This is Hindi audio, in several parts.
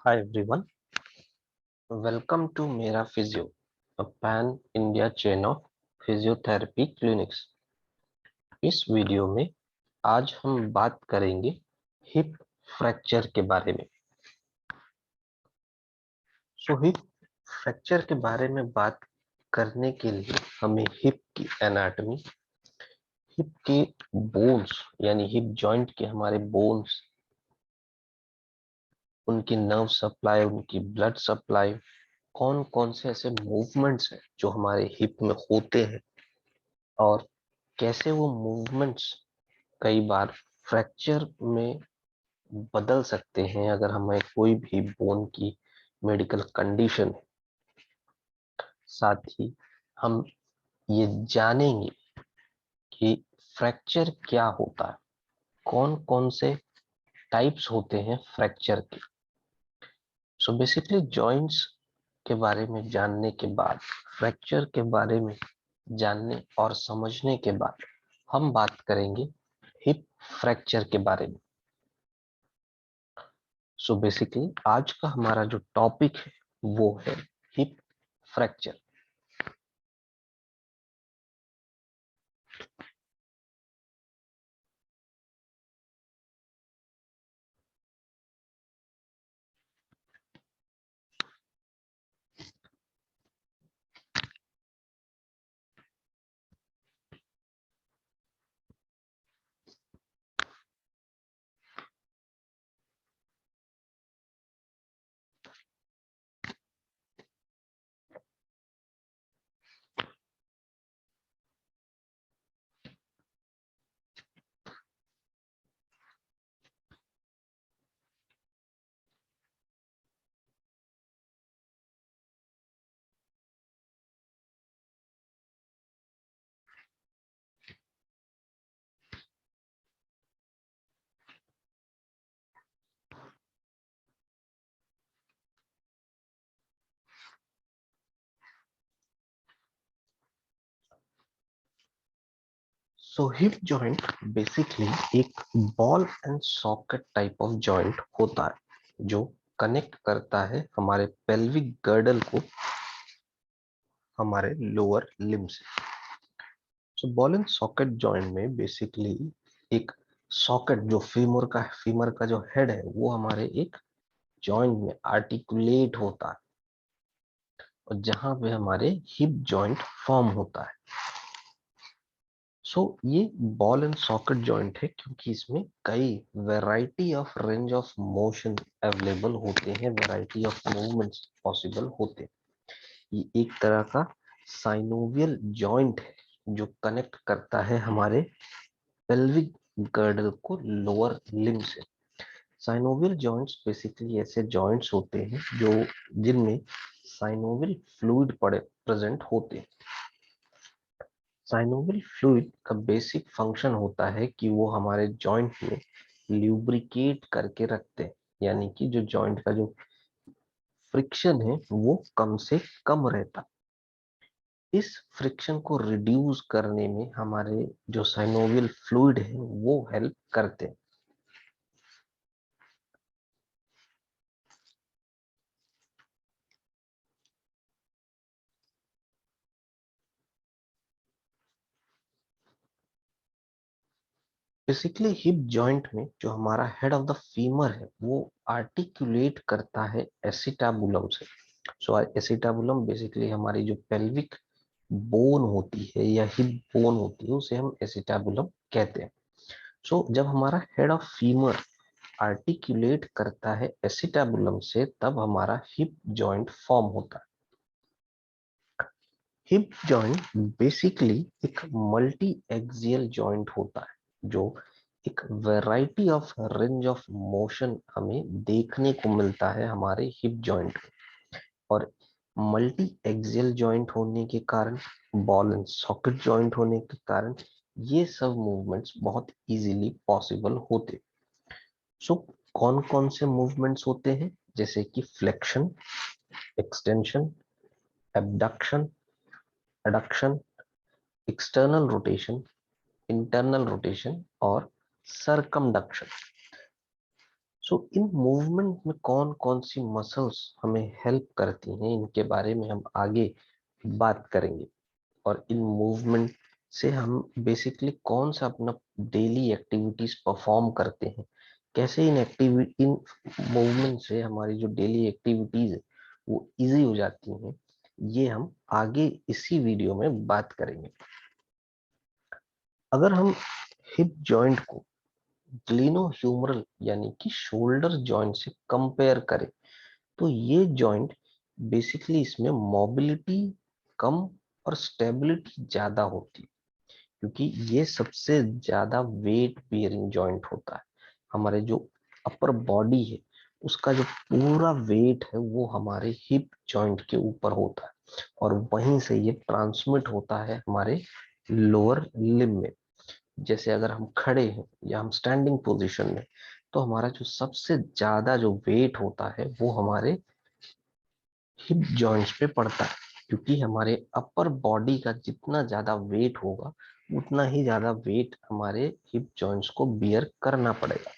Hi everyone, welcome to मेरा physio, a pan India chain of physiotherapy clinics. इस वीडियो में आज हम बात करेंगे हिप फ्रैक्चर के बारे में। हिप फ्रैक्चर के बारे में बात करने के लिए हमें हिप की एनाटॉमी, हिप के बोन्स यानी हिप जॉइंट के हमारे बोन्स, उनकी नर्व सप्लाई, उनकी ब्लड सप्लाई, कौन कौन से ऐसे मूवमेंट्स हैं जो हमारे हिप में होते हैं और कैसे वो मूवमेंट्स कई बार फ्रैक्चर में बदल सकते हैं अगर हमें कोई भी बोन की मेडिकल कंडीशन है। साथ ही हम ये जानेंगे कि फ्रैक्चर क्या होता है, कौन कौन से टाइप्स होते हैं फ्रैक्चर के। बेसिकली जॉइंट्स के बारे में जानने के बाद, फ्रैक्चर के बारे में जानने और समझने के बाद हम बात करेंगे हिप फ्रैक्चर के बारे में। बेसिकली आज का हमारा जो टॉपिक है वो है hip fracture. Hip joint basically एक ball and socket type of joint होता है जो कनेक्ट करता है हमारे पेल्विक गर्डल को हमारे लोअर लिम्ब से। बॉल एंड सॉकेट जॉइंट में बेसिकली एक सॉकेट जो फीमर का जो हेड है वो हमारे एक जॉइंट में आर्टिकुलेट होता है और जहां पे हमारे हिप जॉइंट फॉर्म होता है। ये बॉल एंड सॉकेट जॉइंट है क्योंकि इसमें कई variety of range of motion available होते हैं, वैरायटी ऑफ मूवमेंट्स पॉसिबल होते हैं। ये एक तरह का साइनोवियल जॉइंट है जो कनेक्ट करता है हमारे पेल्विक गर्डल को लोअर लिम्ब से। साइनोवियल जॉइंट्स बेसिकली ऐसे जॉइंट्स होते हैं जो जिनमें साइनोवियल फ्लूइड पड़े प्रेजेंट होते हैं। साइनोवियल फ्लूइड का बेसिक फंक्शन होता है कि वो हमारे जॉइंट में ल्यूब्रिकेट करके रखते हैं, यानी कि जो जॉइंट का जो फ्रिक्शन है वो कम से कम रहता। इस फ्रिक्शन को रिड्यूस करने में हमारे जो साइनोवियल फ्लूइड है वो हेल्प करते हैं। बेसिकली हिप जॉइंट में जो हमारा हेड ऑफ द फीमर है वो आर्टिकुलेट करता है एसिटाबुलम से। एसिटाबुलम बेसिकली हमारी जो पेल्विक बोन होती है या हिप बोन होती है उसे हम एसिटाबुलम कहते हैं। जब हमारा हेड ऑफ फीमर आर्टिकुलेट करता है एसिटाबुलम से तब हमारा हिप जॉइंट फॉर्म होता है। हिप जॉइंट बेसिकली एक मल्टी एक्सियल जॉइंट होता है जो एक variety of range of motion हमें देखने को मिलता है हमारे हिप जॉइंट में। और मल्टी एक्सियल जॉइंट होने के कारण, बॉल एंड सॉकेट जॉइंट होने के कारण ये सब मूवमेंट्स बहुत इजीली पॉसिबल होते। सो कौन कौन से मूवमेंट्स होते हैं, जैसे कि flexion, extension, abduction, adduction, external rotation, internal rotation और सरकमडक्शन। सो इन मूवमेंट में कौन कौन सी मसल्स हमें हेल्प करती हैं, इनके बारे में हम आगे बात करेंगे। और इन मूवमेंट से हम बेसिकली कौन सा अपना डेली एक्टिविटीज परफॉर्म करते हैं, कैसे इन मूवमेंट से हमारी जो डेली एक्टिविटीज है वो इजी हो जाती हैं, ये हम आगे इसी वीडियो में बात करेंगे। अगर हम हिप जॉइंट को ग्लिनोह्यूमरल यानी कि शोल्डर जॉइंट से कंपेयर करें, तो ये जॉइंट बेसिकली इसमें मोबिलिटी कम और स्टेबिलिटी ज्यादा होती है, क्योंकि ये सबसे ज्यादा वेट बेयरिंग जॉइंट होता है। हमारे जो अपर बॉडी है उसका जो पूरा वेट है वो हमारे हिप जॉइंट के ऊपर होता है, और वहीं से ये ट्रांसमिट होता है हमारे लोअर लिम्ब में। जैसे अगर हम खड़े हैं या हम स्टैंडिंग पोजीशन में, तो हमारा जो सबसे ज्यादा जो वेट होता है वो हमारे हिप जॉइंट्स पे पड़ता है, क्योंकि हमारे अपर बॉडी का जितना ज्यादा वेट होगा उतना ही ज्यादा वेट हमारे हिप जॉइंट्स को बियर करना पड़ेगा,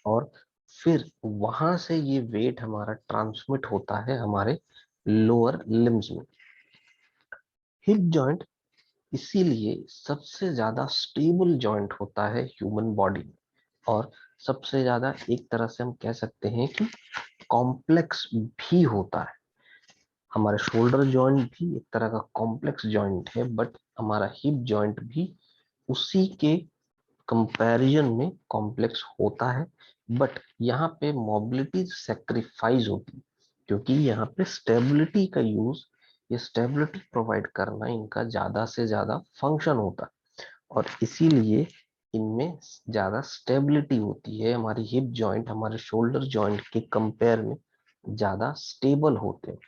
और फिर वहां से ये वेट हमारा ट्रांसमिट होता है हमारे लोअर लिम्स में। हिप जॉइंट इसीलिए सबसे ज्यादा स्टेबल जॉइंट होता है ह्यूमन बॉडी में, और सबसे ज्यादा एक तरह से हम कह सकते हैं कि कॉम्प्लेक्स भी होता है। हमारे शोल्डर जॉइंट भी एक तरह का कॉम्प्लेक्स जॉइंट है, बट हमारा हिप जॉइंट भी उसी के कंपैरिजन में कॉम्प्लेक्स होता है। बट यहाँ पे मोबिलिटी सेक्रीफाइस होती है, क्योंकि यहाँ पे स्टेबिलिटी का यूज, ये स्टेबिलिटी प्रोवाइड करना इनका ज्यादा से ज्यादा फंक्शन होता है, और इसीलिए इनमें ज्यादा स्टेबिलिटी होती है। हमारी हिप जॉइंट हमारे शोल्डर जॉइंट के कंपेयर में ज्यादा स्टेबल होते हैं।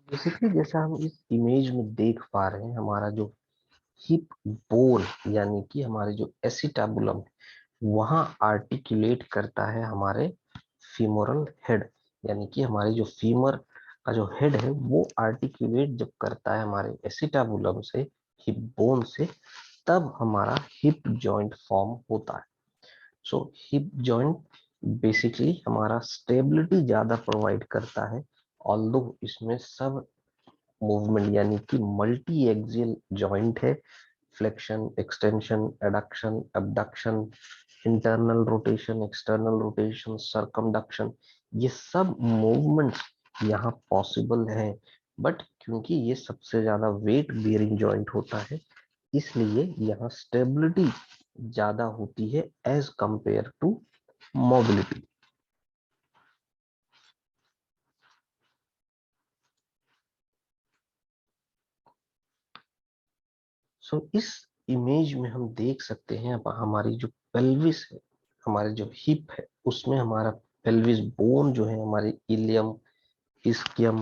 बेसिकली जैसा हम इस इमेज में देख पा रहे हैं, हमारा जो हिप बोन यानी कि हमारे जो एसिटाबुलम वहां आर्टिकुलेट करता है हमारे फीमोरल हेड, यानी कि हमारे जो फीमर का जो हेड है वो आर्टिकुलेट जब करता है हमारे एसिटाबुलम से, हिप बोन से, तब हमारा हिप जॉइंट फॉर्म होता है। सो हिप जॉइंट बेसिकली हमारा स्टेबिलिटी ज्यादा प्रोवाइड करता है, ऑल्दो इसमें सब मूवमेंट यानी कि मल्टी एक्सियल जॉइंट है। Flexion, extension, adduction, abduction, internal rotation, external rotation, circumduction, ये सब मूवमेंट्स यहाँ पॉसिबल हैं। बट क्योंकि ये सबसे ज्यादा वेट बेयरिंग जॉइंट होता है, इसलिए यहाँ स्टेबिलिटी ज्यादा होती है एज कंपेयर टू मोबिलिटी। सो इस इमेज में हम देख सकते हैं अब हमारी जो पेल्विस है, हमारे जो हिप है, उसमें हमारा पेल्विस बोन जो है हमारे इलियम, इस्कियम,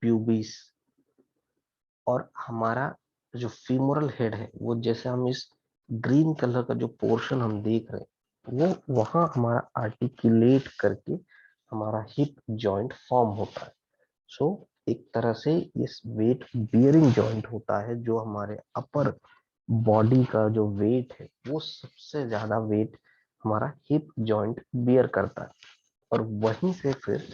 प्यूबिस, और हमारा जो फीमोरल हेड है वो, जैसे हम इस ग्रीन कलर का जो पोर्शन हम देख रहे हैं, वो वहां हमारा आर्टिकुलेट करके हमारा हिप जॉइंट फॉर्म होता है। सो एक तरह से ये वेट बियरिंग जॉइंट होता है, जो हमारे अपर बॉडी का जो वेट है वो सबसे ज्यादा वेट हमारा हिप जॉइंट बियर करता है, और वहीं से फिर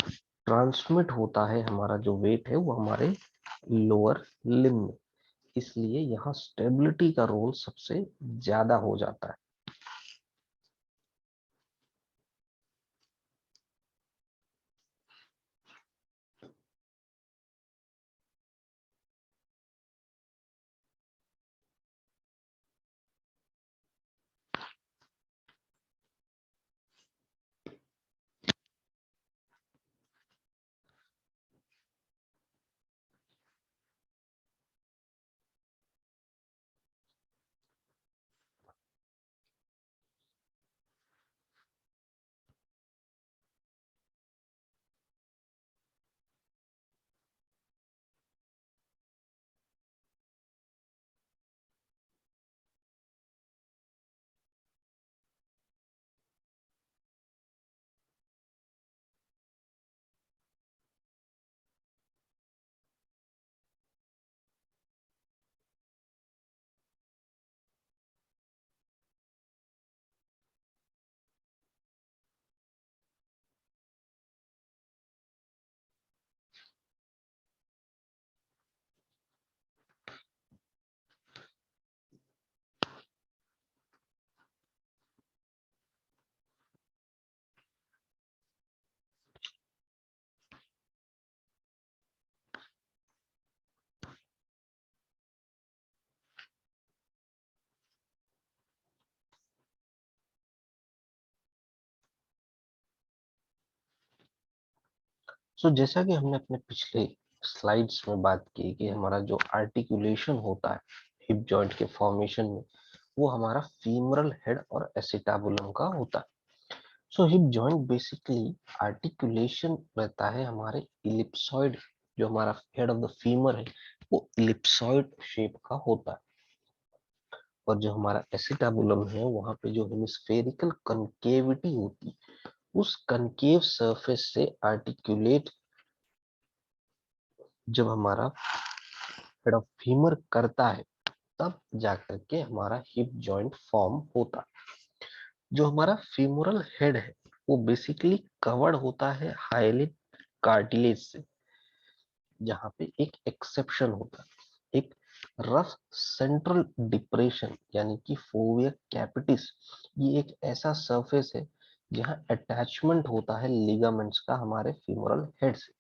ट्रांसमिट होता है, हमारा जो वेट है वो हमारे लोअर लिम्ब में, इसलिए यहाँ स्टेबिलिटी का रोल सबसे ज्यादा हो जाता है। जैसा कि हमने अपने पिछले स्लाइड्स में बात की कि हमारा जो आर्टिकुलेशन होता है हिप जॉइंट के फॉर्मेशन में, वो हमारा फीमरल हेड और एसिटाबुलम का होता है। हिप जॉइंट बेसिकली आर्टिकुलेशन रहता है हमारे इलिप्सॉइड, जो हमारा हेड ऑफ द फीमर है वो इलिप्सॉइड शेप का होता है, और जो हमारा एसिटाबुलम है वहां पे जो हेमिस्फेरिकल कनकेविटी होती है, उस कनकेव सरफेस से आर्टिकुलेट जब हमारा हेड ऑफ फीमर करता है, तब जाकर के हमारा हिप जॉइंट फॉर्म होता है। जो हमारा फीमोरल हेड है वो बेसिकली कवर्ड होता है हाइलिन कार्टिलेज से, जहाँ पे एक एक्सेप्शन होता है, एक रफ सेंट्रल डिप्रेशन यानी कि फोविया कैपिटिस। ये एक ऐसा सरफेस है जहाँ अटैचमेंट होता है लिगामेंट्स का हमारे फीमोरल हेड से,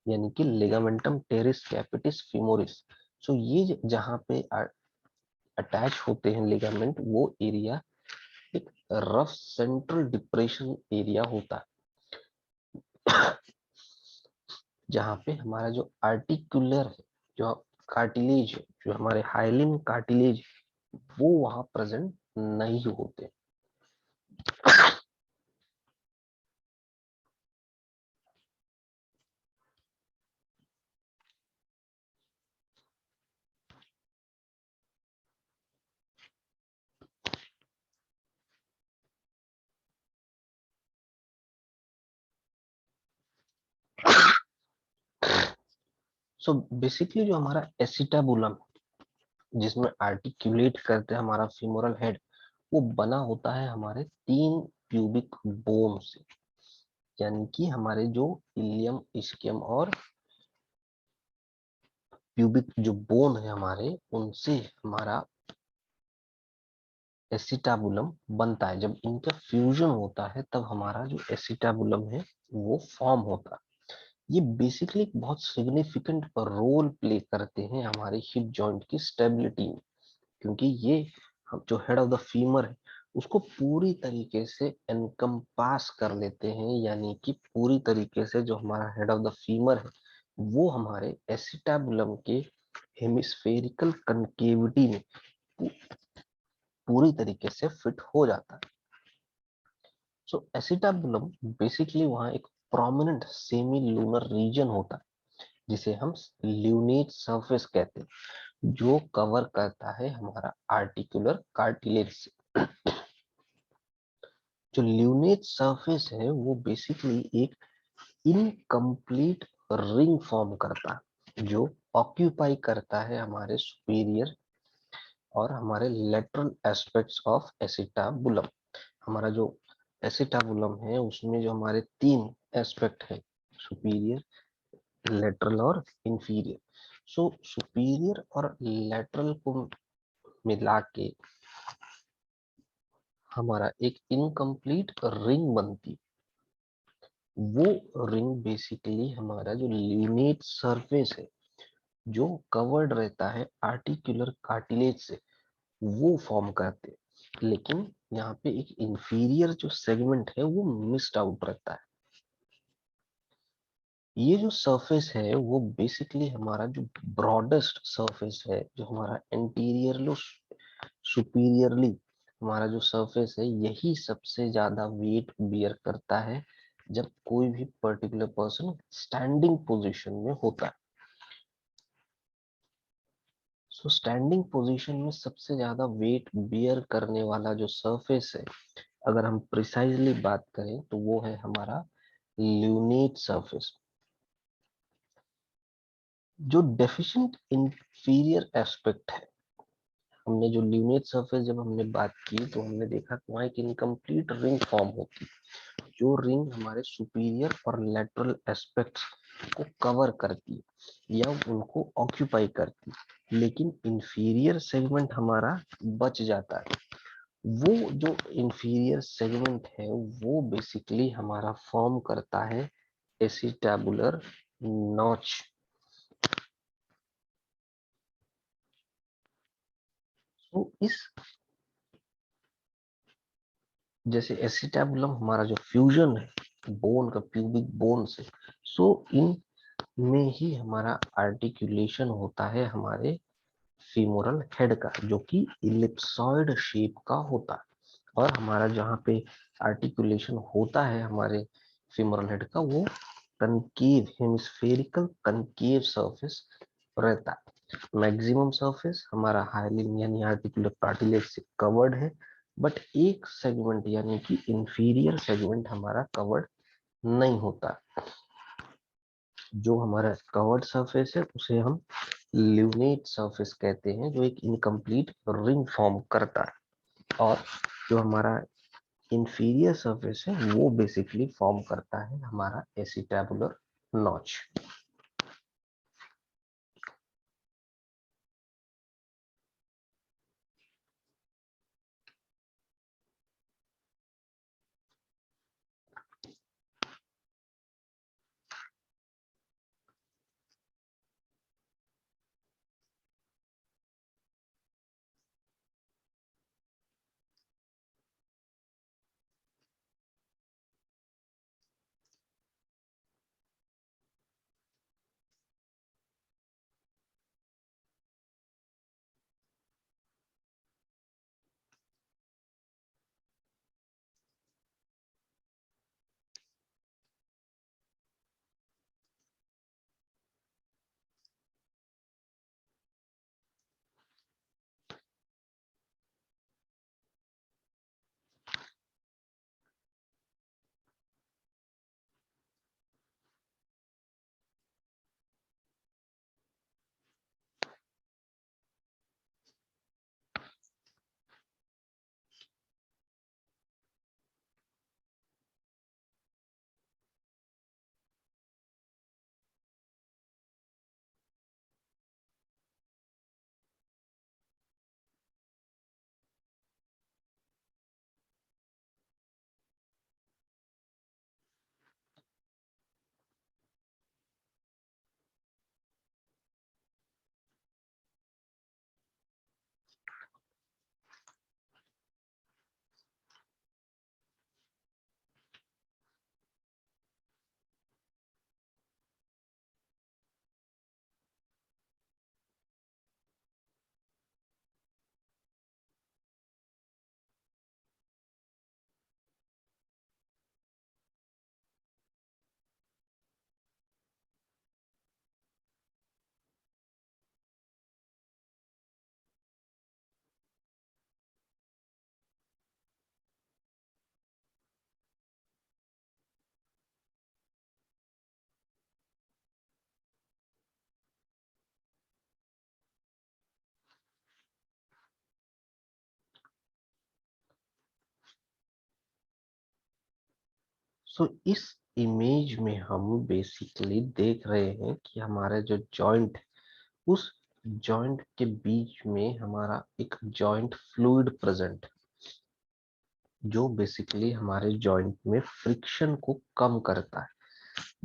यानी कि लिगामेंटम टेरिस कैपिटिस फीमोरिस। ये जहाँ पे अटैच होते हैं लिगामेंट, वो एरिया एक रफ सेंट्रल डिप्रेशन एरिया होता है, जहाँ पे हमारा जो आर्टिकुलर है, जो कार्टिलेज है, जो हमारे हाइलिन कार्टिलेज, वो वहां प्रेजेंट नहीं होते। बेसिकली जो हमारा एसिटाबुलम, जिसमें आर्टिकुलेट करते हैं हमारा फीमोरल हेड, वो बना होता है हमारे 3 प्यूबिक बोन से, यानी कि हमारे जो इलियम, इस्कियम और प्यूबिक जो बोन है हमारे, उनसे हमारा एसिटाबुलम बनता है। जब इनका फ्यूजन होता है तब हमारा जो एसिटाबुलम है वो फॉर्म होता है। ये बेसिकली बहुत सिग्निफिकेंट रोल प्ले करते हैं हमारे हिप जॉइंट की स्टेबिलिटी में, क्योंकि ये जो हेड ऑफ द फीमर है उसको पूरी तरीके से एनकम्पास कर लेते हैं, यानी कि पूरी तरीके से जो हमारा हेड ऑफ द फीमर है वो हमारे एसिटाबुलम के हेमिस्फेरिकल कनकेविटी में पूरी तरीके से फिट हो जाता है। एसिटाबुलम बेसिकली वहाँ एक प्रोमिनेंट सेमी लूनर रीजन होता है, जिसे हम ल्यूनेट सरफेस कहते हैं, जो कवर करता है हमारा आर्टिकुलर कार्टिलेज से। जो ल्यूनेट सरफेस है वो बेसिकली एक इनकम्प्लीट रिंग फॉर्म करता है, जो ऑक्यूपाई करता है हमारे सुपीरियर और हमारे लेटरल एस्पेक्ट्स ऑफ एसिटाबुलम। हमारा जो एसिटाबुलम है उसमें जो हमारे 3 एस्पेक्ट है, सुपीरियर, लेटरल और इंफीरियर। सो सुपीरियर और लेटरल को मिला के हमारा एक इनकम्प्लीट रिंग बनती। वो रिंग बेसिकली हमारा जो ल्यूनेट सरफेस है, जो कवर्ड रहता है आर्टिकुलर कार्टिलेज से, वो फॉर्म करते हैं। लेकिन यहाँ पे एक इंफीरियर जो सेगमेंट है वो मिस्ड आउट रहता है। ये जो सरफेस है वो बेसिकली हमारा जो ब्रॉडेस्ट सरफेस है, जो हमारा एंटीरियरली सुपीरियरली हमारा जो सरफेस है, यही सबसे ज्यादा वेट बियर करता है जब कोई भी पर्टिकुलर पर्सन स्टैंडिंग पोजीशन में होता है। सो स्टैंडिंग पोजीशन में सबसे ज्यादा वेट बियर करने वाला जो सरफेस है, अगर हम प्रिसाइजली बात करें तो वो है हमारा ल्यूनेट सरफेस। जो डेफिशिएंट इंफीरियर एस्पेक्ट है, हमने जो ल्यूनेट सरफेस जब हमने बात की तो हमने देखा कि वहां एक इनकम्प्लीट रिंग फॉर्म होती है, जो रिंग हमारे सुपीरियर और लेटरल एस्पेक्ट्स को कवर करती है या उनको ऑक्यूपाई करती है, लेकिन इंफीरियर सेगमेंट हमारा बच जाता है। वो जो इंफीरियर सेगमेंट है वो बेसिकली हमारा फॉर्म करता है एसिटाबुलर नॉच। तो इस जैसे एसिटाबुलम हमारा जो फ्यूजन है बोन का प्यूबिक बोन से, सो इन में ही हमारा आर्टिकुलेशन होता है हमारे फीमोरल हेड का, जो कि इलिप्सॉइड शेप का होता है। और हमारा जहाँ पे आर्टिकुलेशन होता है हमारे फीमोरल हेड का, वो कनकेव हेमिस्फेरिकल कनकेव सरफेस रहता है। मैक्सिमम सरफेस हमारा हाइलिन यानी आर्टिकुलर कार्टिलेज से कवर्ड है, बट एक सेगमेंट यानी कि इंफीरियर सेगमेंट हमारा कवर्ड नहीं होता। जो हमारा कवर्ड सरफेस है उसे हम ल्यूनेट सरफेस कहते हैं, जो एक इनकम्प्लीट रिंग फॉर्म करता है। और जो हमारा इंफीरियर सरफेस है वो बेसिकली फॉर्म करता है हमारा एसिटाबुलर नॉच। सो इस इमेज में हम बेसिकली देख रहे हैं कि हमारा जो जॉइंट, उस जॉइंट के बीच में हमारा एक जॉइंट फ्लूइड प्रेजेंट, जो बेसिकली हमारे जॉइंट में फ्रिक्शन को कम करता है।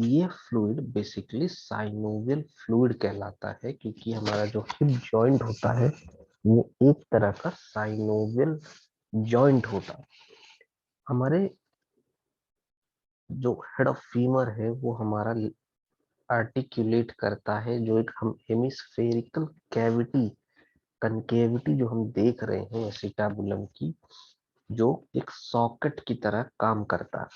ये फ्लूइड बेसिकली साइनोवियल फ्लूइड कहलाता है, क्योंकि हमारा जो हिप जॉइंट होता है वो एक तरह का साइनोवियल जॉइंट होता है। हमारे जो हेड ऑफ फीमर है वो हमारा आर्टिकुलेट करता है, जो एक हम हेमिस्फेरिकल कैविटी, कनकेविटी जो हम देख रहे हैं एसिटाबुलम की, जो एक सॉकेट की तरह काम करता है।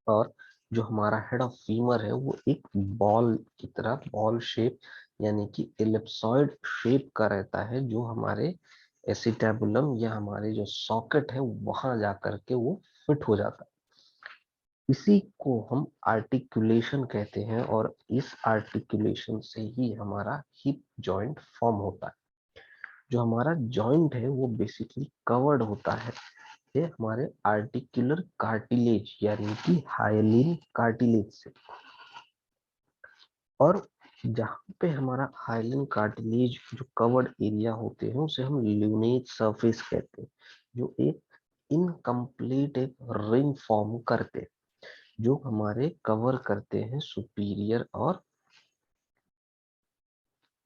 और जो हमारा हेड ऑफ फीमर है वो एक बॉल की तरह, बॉल शेप यानी कि एलिप्सॉइड शेप का रहता है, जो हमारे एसिटाबुलम या हमारे जो सॉकेट है वहां जाकर के वो फिट हो जाता है। इसी को हम आर्टिकुलेशन कहते हैं, और इस आर्टिकुलेशन से ही हमारा हिप जॉइंट फॉर्म होता है। जो हमारा जॉइंट है वो बेसिकली कवर्ड होता है ये हमारे आर्टिकुलर कार्टिलेज यानी कि हाइलिन कार्टिलेज से। और जहाँ पे हमारा हाइलिन कार्टिलेज जो कवर्ड एरिया होते हैं उसे हम ल्यूनेट सरफेस कहते हैं, जो एक इनकम्प्लीट एक रिंग फॉर्म करते हैं, जो हमारे कवर करते हैं सुपीरियर और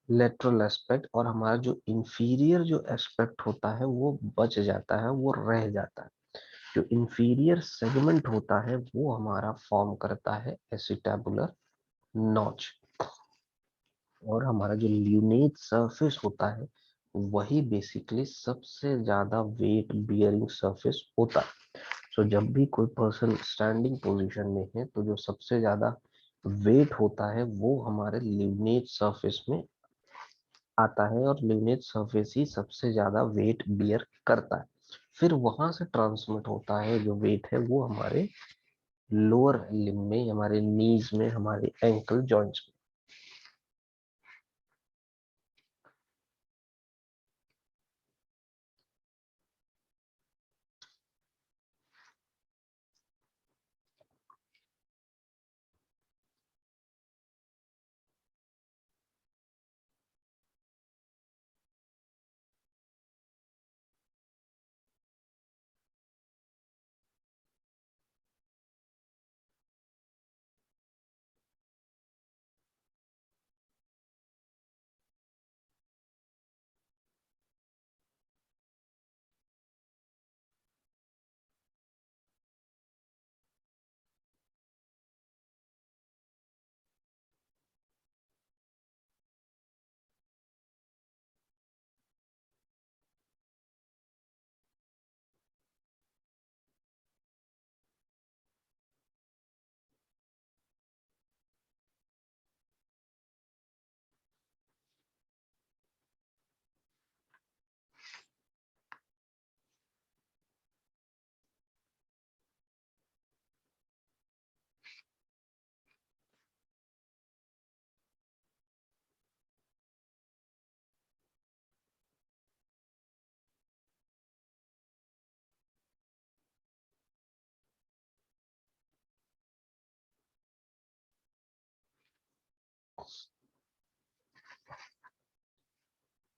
लेटरल एस्पेक्ट, और हमारा जो इंफीरियर जो एस्पेक्ट होता है वो बच जाता है, वो रह जाता है। जो इंफीरियर सेगमेंट होता है वो हमारा फॉर्म करता है एसिटाबुलर नॉच, और हमारा जो ल्यूनेट सरफेस होता है वही बेसिकली सबसे ज्यादा वेट बियरिंग सरफेस होता है। सो जब भी कोई पर्सन स्टैंडिंग पोजीशन में है तो जो सबसे ज्यादा वेट होता है वो हमारे ल्यूनेट सरफेस में आता है, और ल्यूनेट सरफेस ही सबसे ज्यादा वेट बियर करता है। फिर वहां से ट्रांसमिट होता है जो वेट है वो हमारे लोअर लिम्ब में, हमारे नीज में, हमारे एंकल जॉइंट्स में।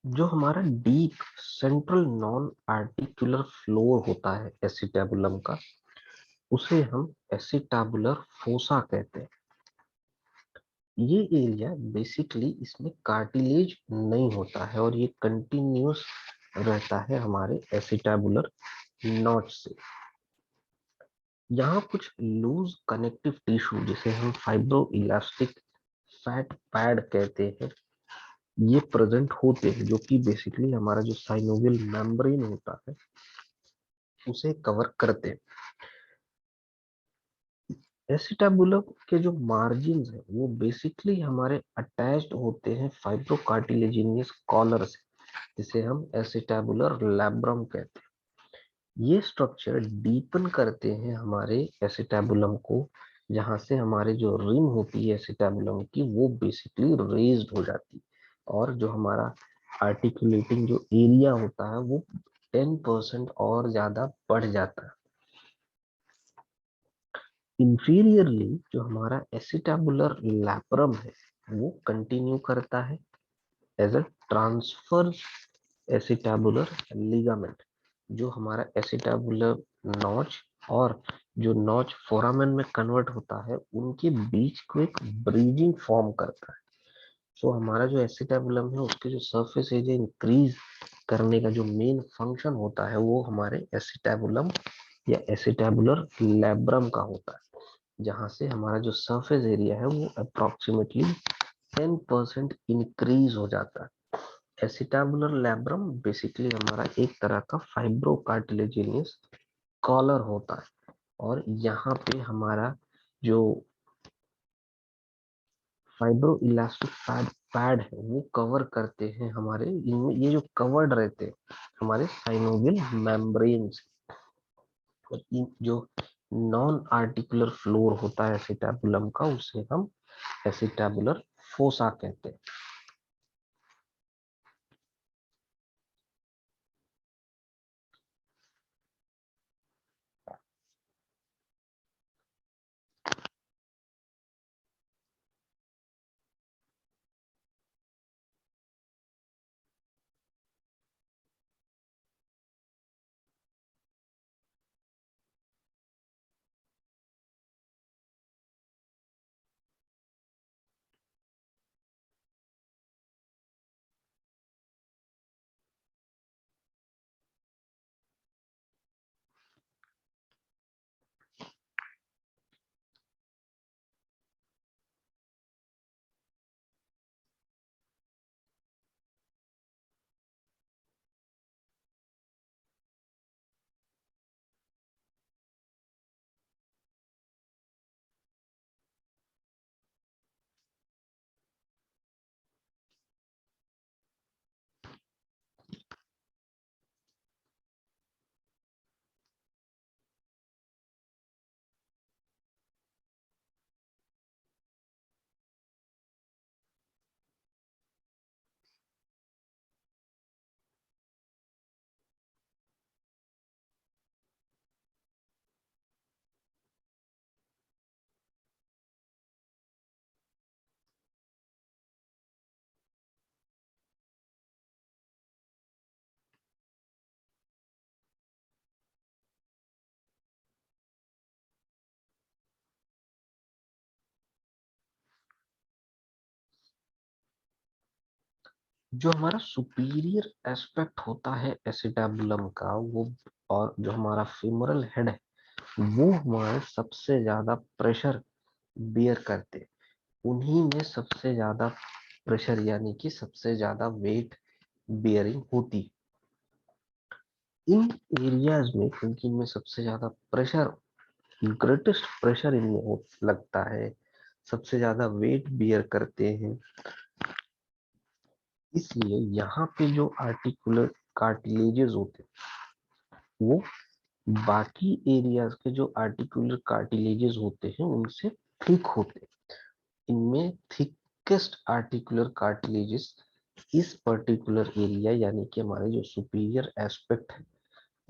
जो हमारा deep central non articular floor होता है एसिटाबुलम का, उसे हम एसिटाबुलर फोसा कहते हैं। ये एरिया बेसिकली इसमें कार्टिलेज नहीं होता है, और ये कंटिन्यूस रहता है हमारे एसिटाबुलर नॉच से। यहाँ कुछ लूज कनेक्टिव टिश्यू जिसे हम फाइब्रो इलास्टिक फैट पैड कहते हैं, ये प्रेजेंट होते हैं, जो कि बेसिकली हमारा जो साइनोवियल मेम्ब्रेन होता है उसे कवर करते हैं। एसिटाबुलम के जो मार्जिन है वो बेसिकली हमारे अटैच्ड होते हैं फाइब्रोकार्टिलेजिनियस कॉलर से, जिसे हम एसिटाबुलर लैब्रम कहते हैं। ये स्ट्रक्चर डीपन करते हैं हमारे एसिटाबुलम को, जहां से हमारे जो रिम होती है एसिटाबुलम की वो बेसिकली रेज्ड हो जाती है, और जो हमारा आर्टिकुलेटिंग जो एरिया होता है वो 10% और ज्यादा बढ़ जाता है। इंफीरियरली जो हमारा एसिटाबुलर लैब्रम है वो कंटिन्यू करता है as a transverse acetabular ligament. जो हमारा एसिटाबुलर नॉच और जो नॉच फोरामेन में कन्वर्ट होता है उनके बीच को एक ब्रिजिंग फॉर्म करता है। सो हमारा जो एसिटाबुलम है उसके जो सरफेस एरिया इंक्रीज करने का जो मेन फंक्शन होता है वो हमारे एसिटाबुलम या एसिटाबुलर लैब्रम का होता है, जहां से हमारा जो सरफेस एरिया है वो अप्रोक्सीमेटली 10% इंक्रीज हो जाता है। एसिटाबुलर लैब्रम बेसिकली हमारा एक तरह का फाइब्रोकार्टिलेजिनियस कॉलर होता है, और यहाँ पे हमारा जो फाइब्रो इलास्टिक पैड है वो कवर करते हैं हमारे, इनमें ये जो कवर्ड रहते हैं हमारे साइनोवियल मेम्ब्रेन। और इन जो नॉन आर्टिकुलर फ्लोर होता है एसिटाबुलम का उसे हम एसिटाबुलर फोसा कहते हैं। जो हमारा सुपीरियर एस्पेक्ट होता है एसिटाबुलम का वो, और जो हमारा फीमोरल हेड है वो हमारे सबसे ज्यादा प्रेशर बियर करते, उन्हीं में सबसे ज्यादा प्रेशर यानी कि सबसे ज्यादा वेट बियरिंग होती इन एरियाज में, क्योंकि इनमें सबसे ज्यादा प्रेशर, ग्रेटेस्ट प्रेशर इनमें लगता है, सबसे ज्यादा वेट बियर करते हैं। इसलिए यहाँ पे जो आर्टिकुलर कार्टिलेजेस होते हैं वो बाकी एरियाज के जो आर्टिकुलर कार्टिलेजेस होते हैं उनसे थिक होते हैं। इनमें थिकेस्ट आर्टिकुलर कार्टिलेजेस इस पर्टिकुलर एरिया यानी कि हमारे जो सुपीरियर एस्पेक्ट है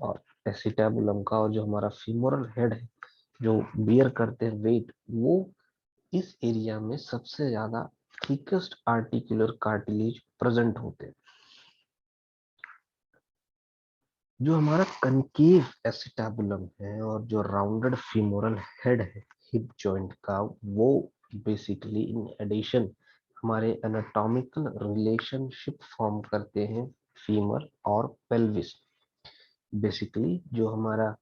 और एसिटाबुलम का, और जो हमारा फीमोरल हेड है जो बियर करते हैं वेट, वो इस एरिया में सबसे ज्यादा थिकेस्ट आर्टिकुलर कार्टिलेज प्रेजेंट होते हैं। जो हमारा कनकेव एसिटाबुलम है और जो राउंडेड फीमोरल हेड है हिप जॉइंट का, वो बेसिकली इन एडिशन हमारे एनाटॉमिकल रिलेशनशिप फॉर्म करते हैं फीमर और पेल्विस। बेसिकली जो हमारा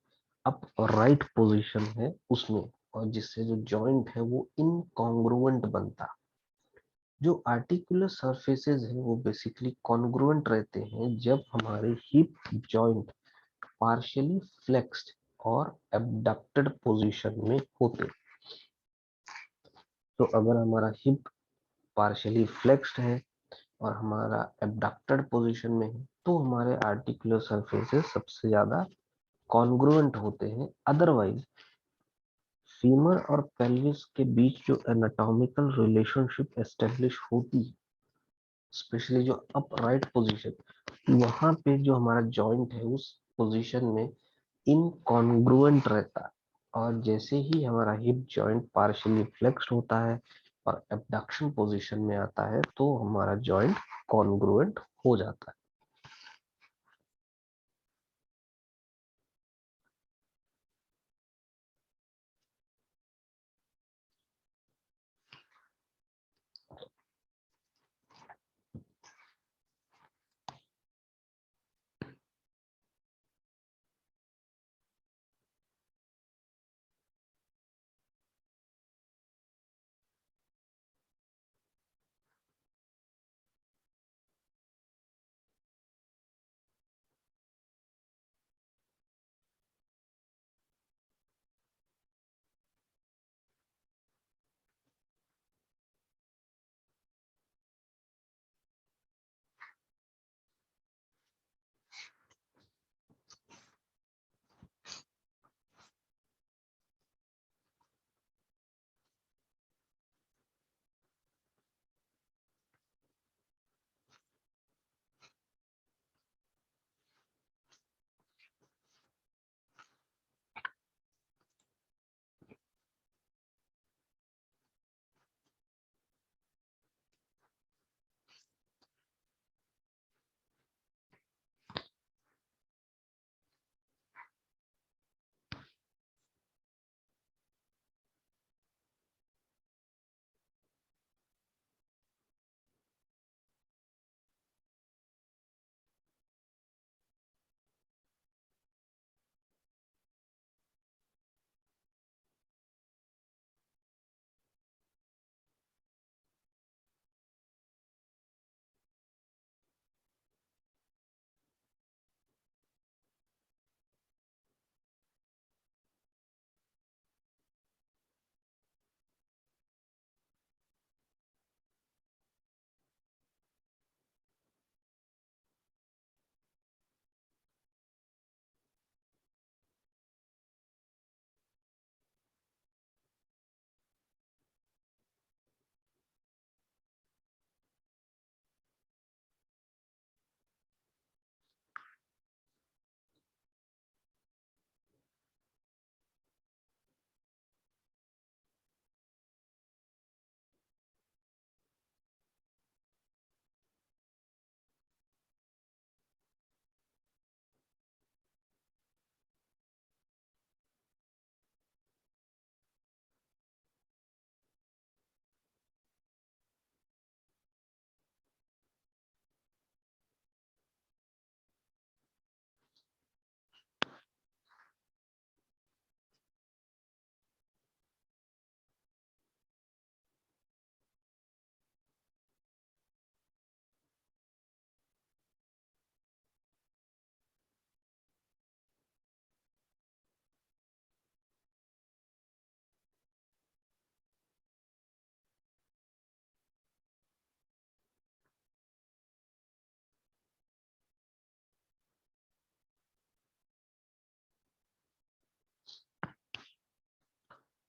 अप राइट पोजीशन है उसमें, और जिससे जो जॉइंट है वो इनकॉन्ग्रुएंट बनता। जो आर्टिकुलर सरफेसेस है वो बेसिकली कॉन्ग्रुएंट रहते हैं जब हमारे हिप जॉइंट पार्शियली फ्लेक्स्ड और एबडक्टेड पोजीशन में होते। तो अगर हमारा हिप पार्शियली फ्लेक्स्ड है और हमारा एबडक्टेड पोजीशन में है तो हमारे आर्टिकुलर सरफेसेस सबसे ज्यादा कॉन्ग्रुएंट होते हैं। अदरवाइज फीमर और पेल्विस के बीच जो एनाटॉमिकल रिलेशनशिप एस्टेब्लिश होती है, स्पेशली जो अपराइट पोजीशन, वहां पे जो हमारा जॉइंट है उस पोजीशन में इनकॉन्ग्रुएंट रहता है। और जैसे ही हमारा हिप जॉइंट पार्शियली फ्लेक्स्ड होता है और एबडक्शन पोजीशन में आता है तो हमारा जॉइंट कॉन्ग्रुएंट हो जाता है।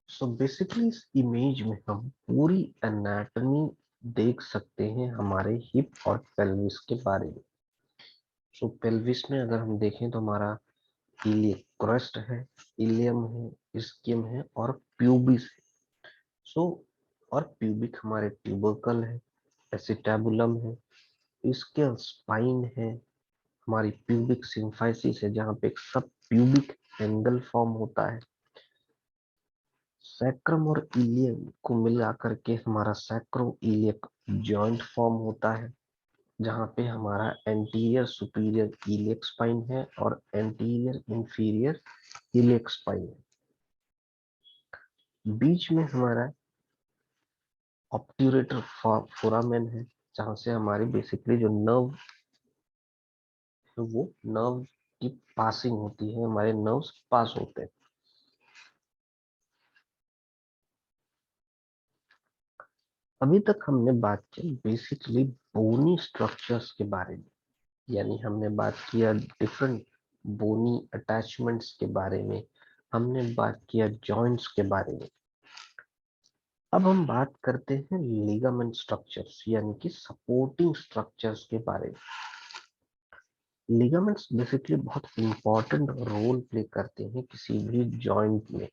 सो बेसिकली इस इमेज में हम पूरी एनाटॉमी देख सकते हैं हमारे हिप और पेल्विस के बारे में। सो पेल्विस में अगर हम देखें तो हमारा इलियक क्रस्ट है, इलियम है, इस्कियम है और प्यूबिस है। सो और प्यूबिक हमारे ट्यूबरकल है, एसिटाबुलम है, इसके स्पाइन है, हमारी प्यूबिक सिम्फाइसिस है जहाँ पे एक सब प्यूबिक एंगल फॉर्म होता है। सैक्रम और इलियम को मिला करके हमारा सैक्रो इलियक जॉइंट फॉर्म होता है जहाँ पे हमारा एंटीरियर सुपीरियर इलियक स्पाइन है और एंटीरियर इंफीरियर इलियक स्पाइन है। बीच में हमारा ऑब्ट्यूरेटर फोरामेन है जहाँ से हमारी बेसिकली जो नर्व है वो नर्व की पासिंग होती है, हमारे नर्व्स पास होते हैं। अभी तक हमने बात की बेसिकली बोनी स्ट्रक्चर्स के बारे में, यानी हमने बात किया डिफरेंट बोनी अटैचमेंट्स के बारे में, हमने बात किया जॉइंट्स के बारे में। अब हम बात करते हैं लिगामेंट स्ट्रक्चर्स यानी कि सपोर्टिंग स्ट्रक्चर्स के बारे में। लिगामेंट्स बेसिकली बहुत इंपॉर्टेंट रोल प्ले करते हैं किसी भी जॉइंट में,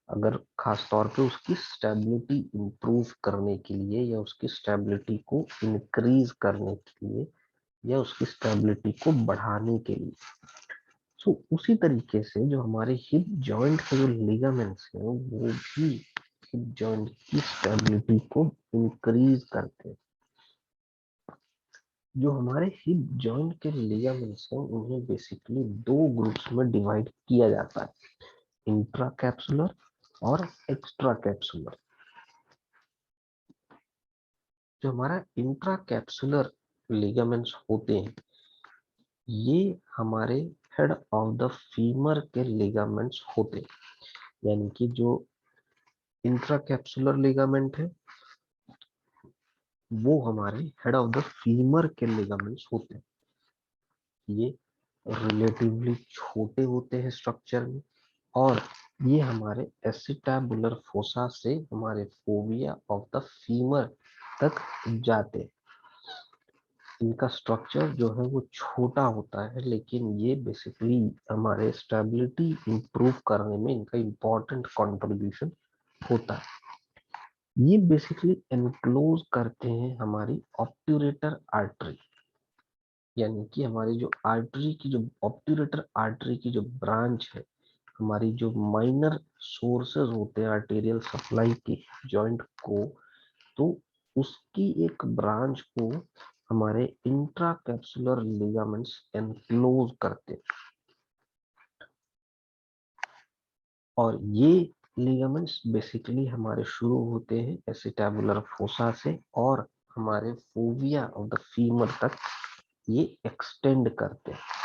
अगर खास तौर पे उसकी स्टेबिलिटी इंप्रूव करने के लिए या उसकी स्टेबिलिटी को इंक्रीज करने के लिए या उसकी स्टेबिलिटी को बढ़ाने के लिए। सो उसी तरीके से जो हमारे हिप जॉइंट के जो लिगामेंट्स हैं वो भी हिप जॉइंट की स्टेबिलिटी को इंक्रीज करते हैं। जो हमारे हिप जॉइंट के लिगामेंट्स हैं उन्हें बेसिकली दो ग्रुप्स में डिवाइड किया जाता है, इंट्रा कैप्सुलर और एक्स्ट्रा कैप्सुलर। जो हमारा इंट्रा कैप्सुलर लिगामेंट्स होते हैं ये हमारे हेड ऑफ द फीमर के लिगामेंट्स होते हैं। यानी कि जो इंट्रा कैप्सुलर लिगामेंट है वो हमारे हेड ऑफ द फीमर के लिगामेंट्स होते हैं। ये रिलेटिवली छोटे होते हैं स्ट्रक्चर में और ये हमारे एसिटाबुलर फोसा से हमारे फोविया ऑफ द फीमर तक जाते हैं। इनका स्ट्रक्चर जो है वो छोटा होता है लेकिन ये बेसिकली हमारे स्टेबिलिटी इंप्रूव करने में इनका इम्पोर्टेंट कंट्रीब्यूशन होता है। ये बेसिकली एनक्लोज करते हैं हमारी ऑब्ट्यूरेटर आर्टरी, यानी कि हमारी जो आर्टरी की जो ऑब्ट्यूरेटर आर्टरी की जो ब्रांच है, हमारी जो माइनर सोर्सेज होते हैं आर्टेरियल सप्लाई के जॉइंट को, तो उसकी एक ब्रांच को हमारे इंट्रा कैप्सुलर लिगामेंट्स एनक्लोज करते हैं। और ये लिगामेंट्स बेसिकली हमारे शुरू होते हैं एसिटाबुलर फोसा से और हमारे फोविया ऑफ द फीमर तक ये एक्सटेंड करते हैं।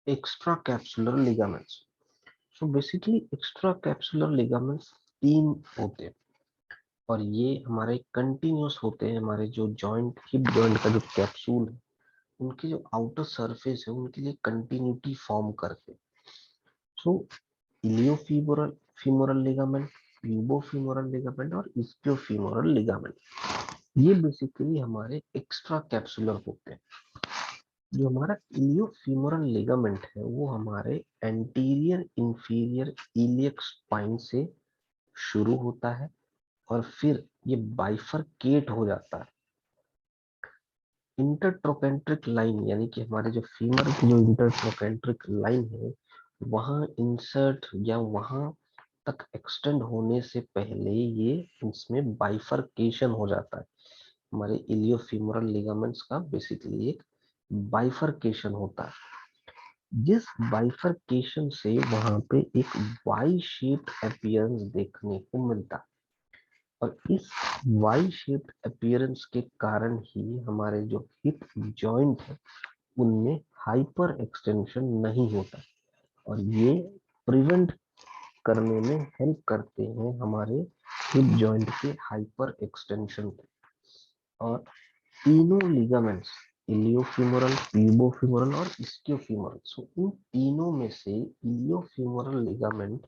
Extra capsular ligaments, so basically extra capsular ligaments तीन होते हैं और ये हमारे कंटिन्यूस होते हैं। हमारे जो जॉइंट हिप जॉइंट का जो कैप्सूल है उनकी जो आउटर सरफेस है उनके लिए कंटिन्यूटी फॉर्म करके। सो इलियोफीमोरल फीमोरल लिगामेंट, प्यूबोफीमोरल लिगामेंट और इस्कियोफीमोरल लिगामेंट, ये बेसिकली हमारे एक्स्ट्रा कैप्सुलर होते हैं। जो हमारा इलियोफीमोरल लिगामेंट है वो हमारे एंटीरियर इंफीरियर इलियक स्पाइन से शुरू होता है और फिर ये बाइफरकेट हो जाता है। इंटरट्रोकेंट्रिक लाइन यानी कि हमारे जो फीमर की जो इंटरट्रोकेंट्रिक लाइन है वहां इंसर्ट या वहां तक एक्सटेंड होने से पहले ये इसमें बाइफरकेशन हो जाता है। हमारे इलियोफीमोरल लिगामेंट्स का बेसिकली एक बाइफरकेशन होता है। जिस बाइफरकेशन से वहां पे एक वाई शेप्ड अपीयरेंस देखने को मिलता है और इस वाई शेप्ड अपीयरेंस के कारण ही हमारे जो हिप जॉइंट है उनमें हाइपर एक्सटेंशन नहीं होता और ये प्रिवेंट करने में हेल्प करते हैं हमारे हिप जॉइंट के हाइपर एक्सटेंशन को। और तीनों लिगामेंट्स इलियोफीमोरल, प्यूबोफीमोरल और इस्कियोफीमोरल, सो इन तीनों में से इलियोफीमोरल लिगामेंट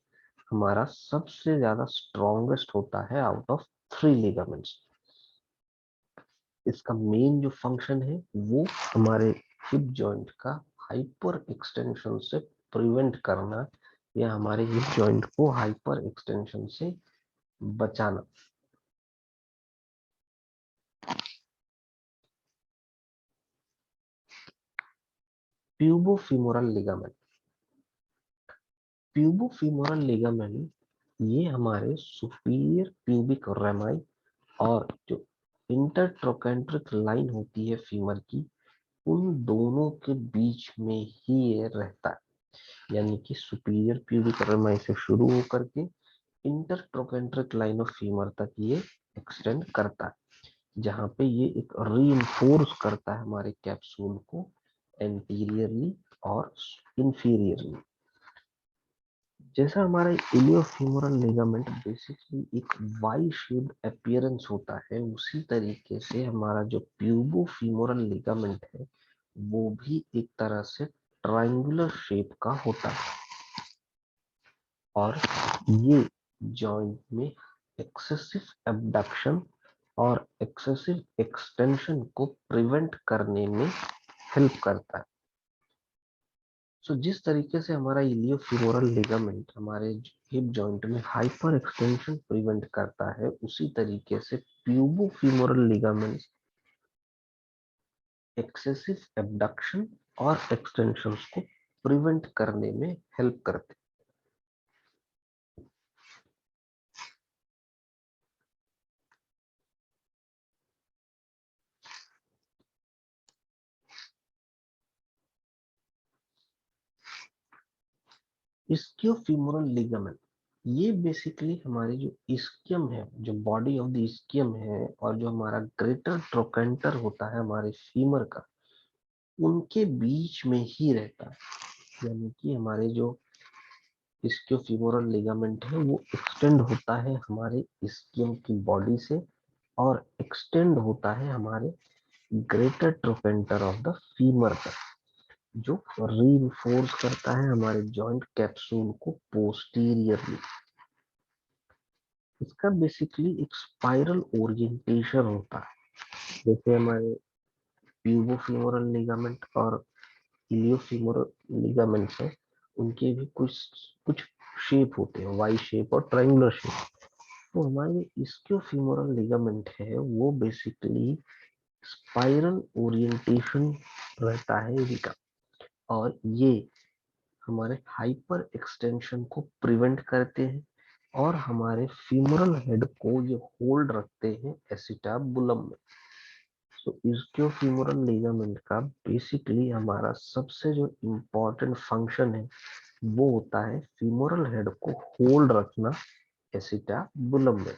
हमारा सबसे ज्यादा स्ट्रॉन्गेस्ट होता है आउट ऑफ थ्री लिगामेंट्स। इसका मेन जो फंक्शन है वो हमारे हिप जॉइंट का हाइपर एक्सटेंशन से प्रिवेंट करना या हमारे हिप जॉइंट को हाइपर एक्सटेंशन से बचाना। प्यूबोफीमोरल लिगामेंट, प्यूबोफीमोरल लिगामेंट ये हमारे सुपीरियर प्यूबिक रेमाई और जो इंटरट्रोकेंट्रिक लाइन होती है फीमर की उन दोनों के बीच में ही ये रहता है। यानी कि सुपीरियर प्यूबिक रेमाई से शुरू होकर के इंटरट्रोकेंट्रिक लाइन ऑफ फीमर तक ये एक्सटेंड करता है, जहां पे ये एक रीइंफोर्स करता है हमारे कैप्सूल को एंटीरियरली और इंफीरियरली। जैसा हमारा इलियोफेमोरल लिगामेंट बेसिकली एक वाई शेप्ड अपीयरेंस होता है, उसी तरीके से हमारा जो प्यूबोफेमोरल लिगामेंट है वो भी एक तरह से ट्रायंगुलर शेप का होता है। और ये जॉइंट में एक्सेसिव एब्डक्शन और एक्सेसिव एक्सटेंशन को प्रिवेंट करने में हेल्प करता है। सो जिस तरीके से हमारा इलियोफेमोरल लिगामेंट हमारे हिप जॉइंट में हाइपर एक्सटेंशन प्रिवेंट करता है, उसी तरीके से प्यूबोफेमोरल लिगामेंट एक्सेसिव एब्डक्शन और एक्सटेंशन को प्रिवेंट करने में हेल्प करते हैं। इस्कियोफेमोरल लिगामेंट ये बेसिकली हमारी जो इस्कियम है, जो बॉडी ऑफ द इस्कियम है, और जो हमारा ग्रेटर ट्रोकेंटर होता है हमारे फीमर का, उनके बीच में ही रहता है। यानी कि हमारे जो इस्कियोफेमोरल लिगामेंट है वो एक्सटेंड होता है हमारे इस्कियम की बॉडी से, और एक्सटेंड होता है हमारे greater trochanter of the femur पर, जो रीइंफोर्स करता है हमारे जॉइंट कैप्सूल को पोस्टीरियरली। इसका बेसिकली एक स्पाइरल ओरिएंटेशन होता है। जैसे हमारे प्यूबोफेमोरल लिगामेंट और इलियोफेमोरल लिगामेंट है, उनके भी कुछ कुछ शेप होते हैं, वाई शेप और ट्रायंगुलर शेप। तो हमारे इस्कियोफेमोरल लिगामेंट है वो बेसिकली स्पाइरल ओरिएंटेशन रहता है इनका, और ये हमारे हाइपर एक्सटेंशन को प्रिवेंट करते हैं, और हमारे फीमोरल हेड को ये होल्ड रखते हैं एसिटाबुलम में। तो इस्कियोफेमोरल लिगामेंट का बेसिकली हमारा सबसे जो इम्पोर्टेंट फंक्शन है वो होता है फीमोरल हेड को होल्ड रखना एसिटाबुलम में।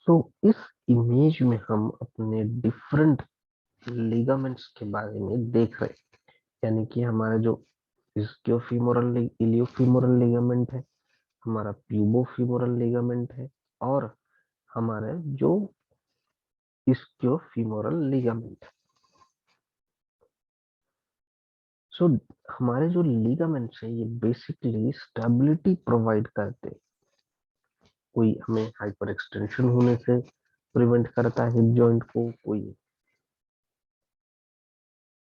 सो इस इमेज में हम अपने डिफरेंट लिगामेंट्स के बारे में देख रहे हैं। यानी कि हमारा जो इस्कियोफीमोरल इलियोफीमोरल लिगामेंट है, हमारा प्यूबोफीमोरल लिगामेंट है, और हमारा जो इस्कियोफीमोरल लिगामेंट। सो हमारे जो लिगामेंट्स है ये बेसिकली स्टेबिलिटी प्रोवाइड करते हैं। कोई हमें हाइपर एक्सटेंशन होने से प्रिवेंट करता है हिप जॉइंट को, कोई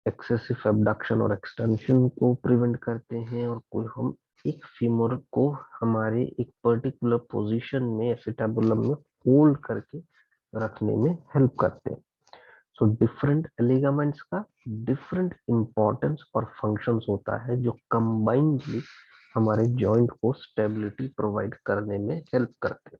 एक्सेसिव एबडक्शन और एक्सटेंशन को प्रिवेंट करते हैं, और कोई हम एक फीमर को हमारे एक पर्टिकुलर पोजीशन में एसिटाबुलम में होल्ड करके रखने में हेल्प करते हैं। सो डिफरेंट लिगामेंट्स का डिफरेंट इंपॉर्टेंस और फंक्शंस होता है जो कंबाइंडली हमारे जॉइंट को स्टेबिलिटी प्रोवाइड करने में हेल्प करते हैं।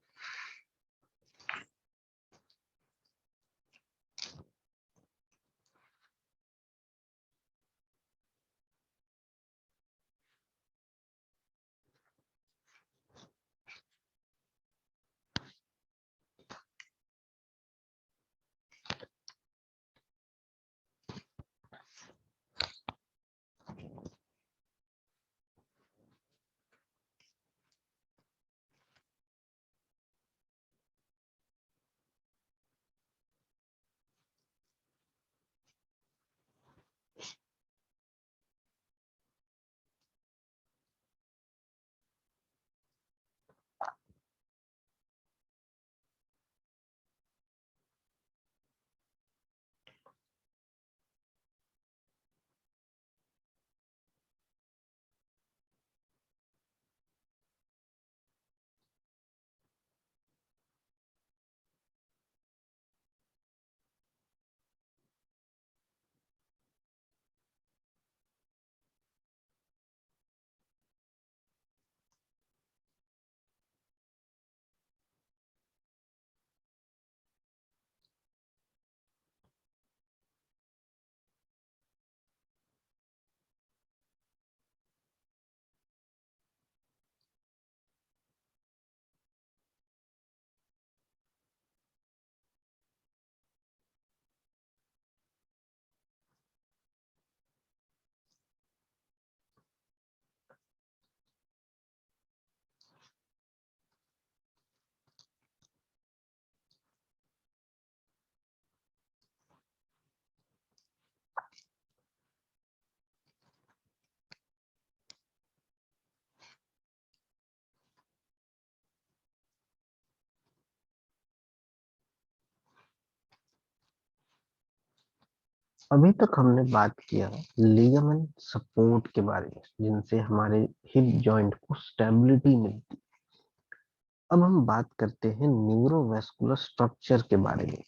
अभी तक हमने बात किया लिगामेंट सपोर्ट के बारे में, जिनसे हमारे हिप जॉइंट को स्टेबिलिटी मिलती। अब हम बात करते हैं न्यूरोवेस्कुलर स्ट्रक्चर के बारे में,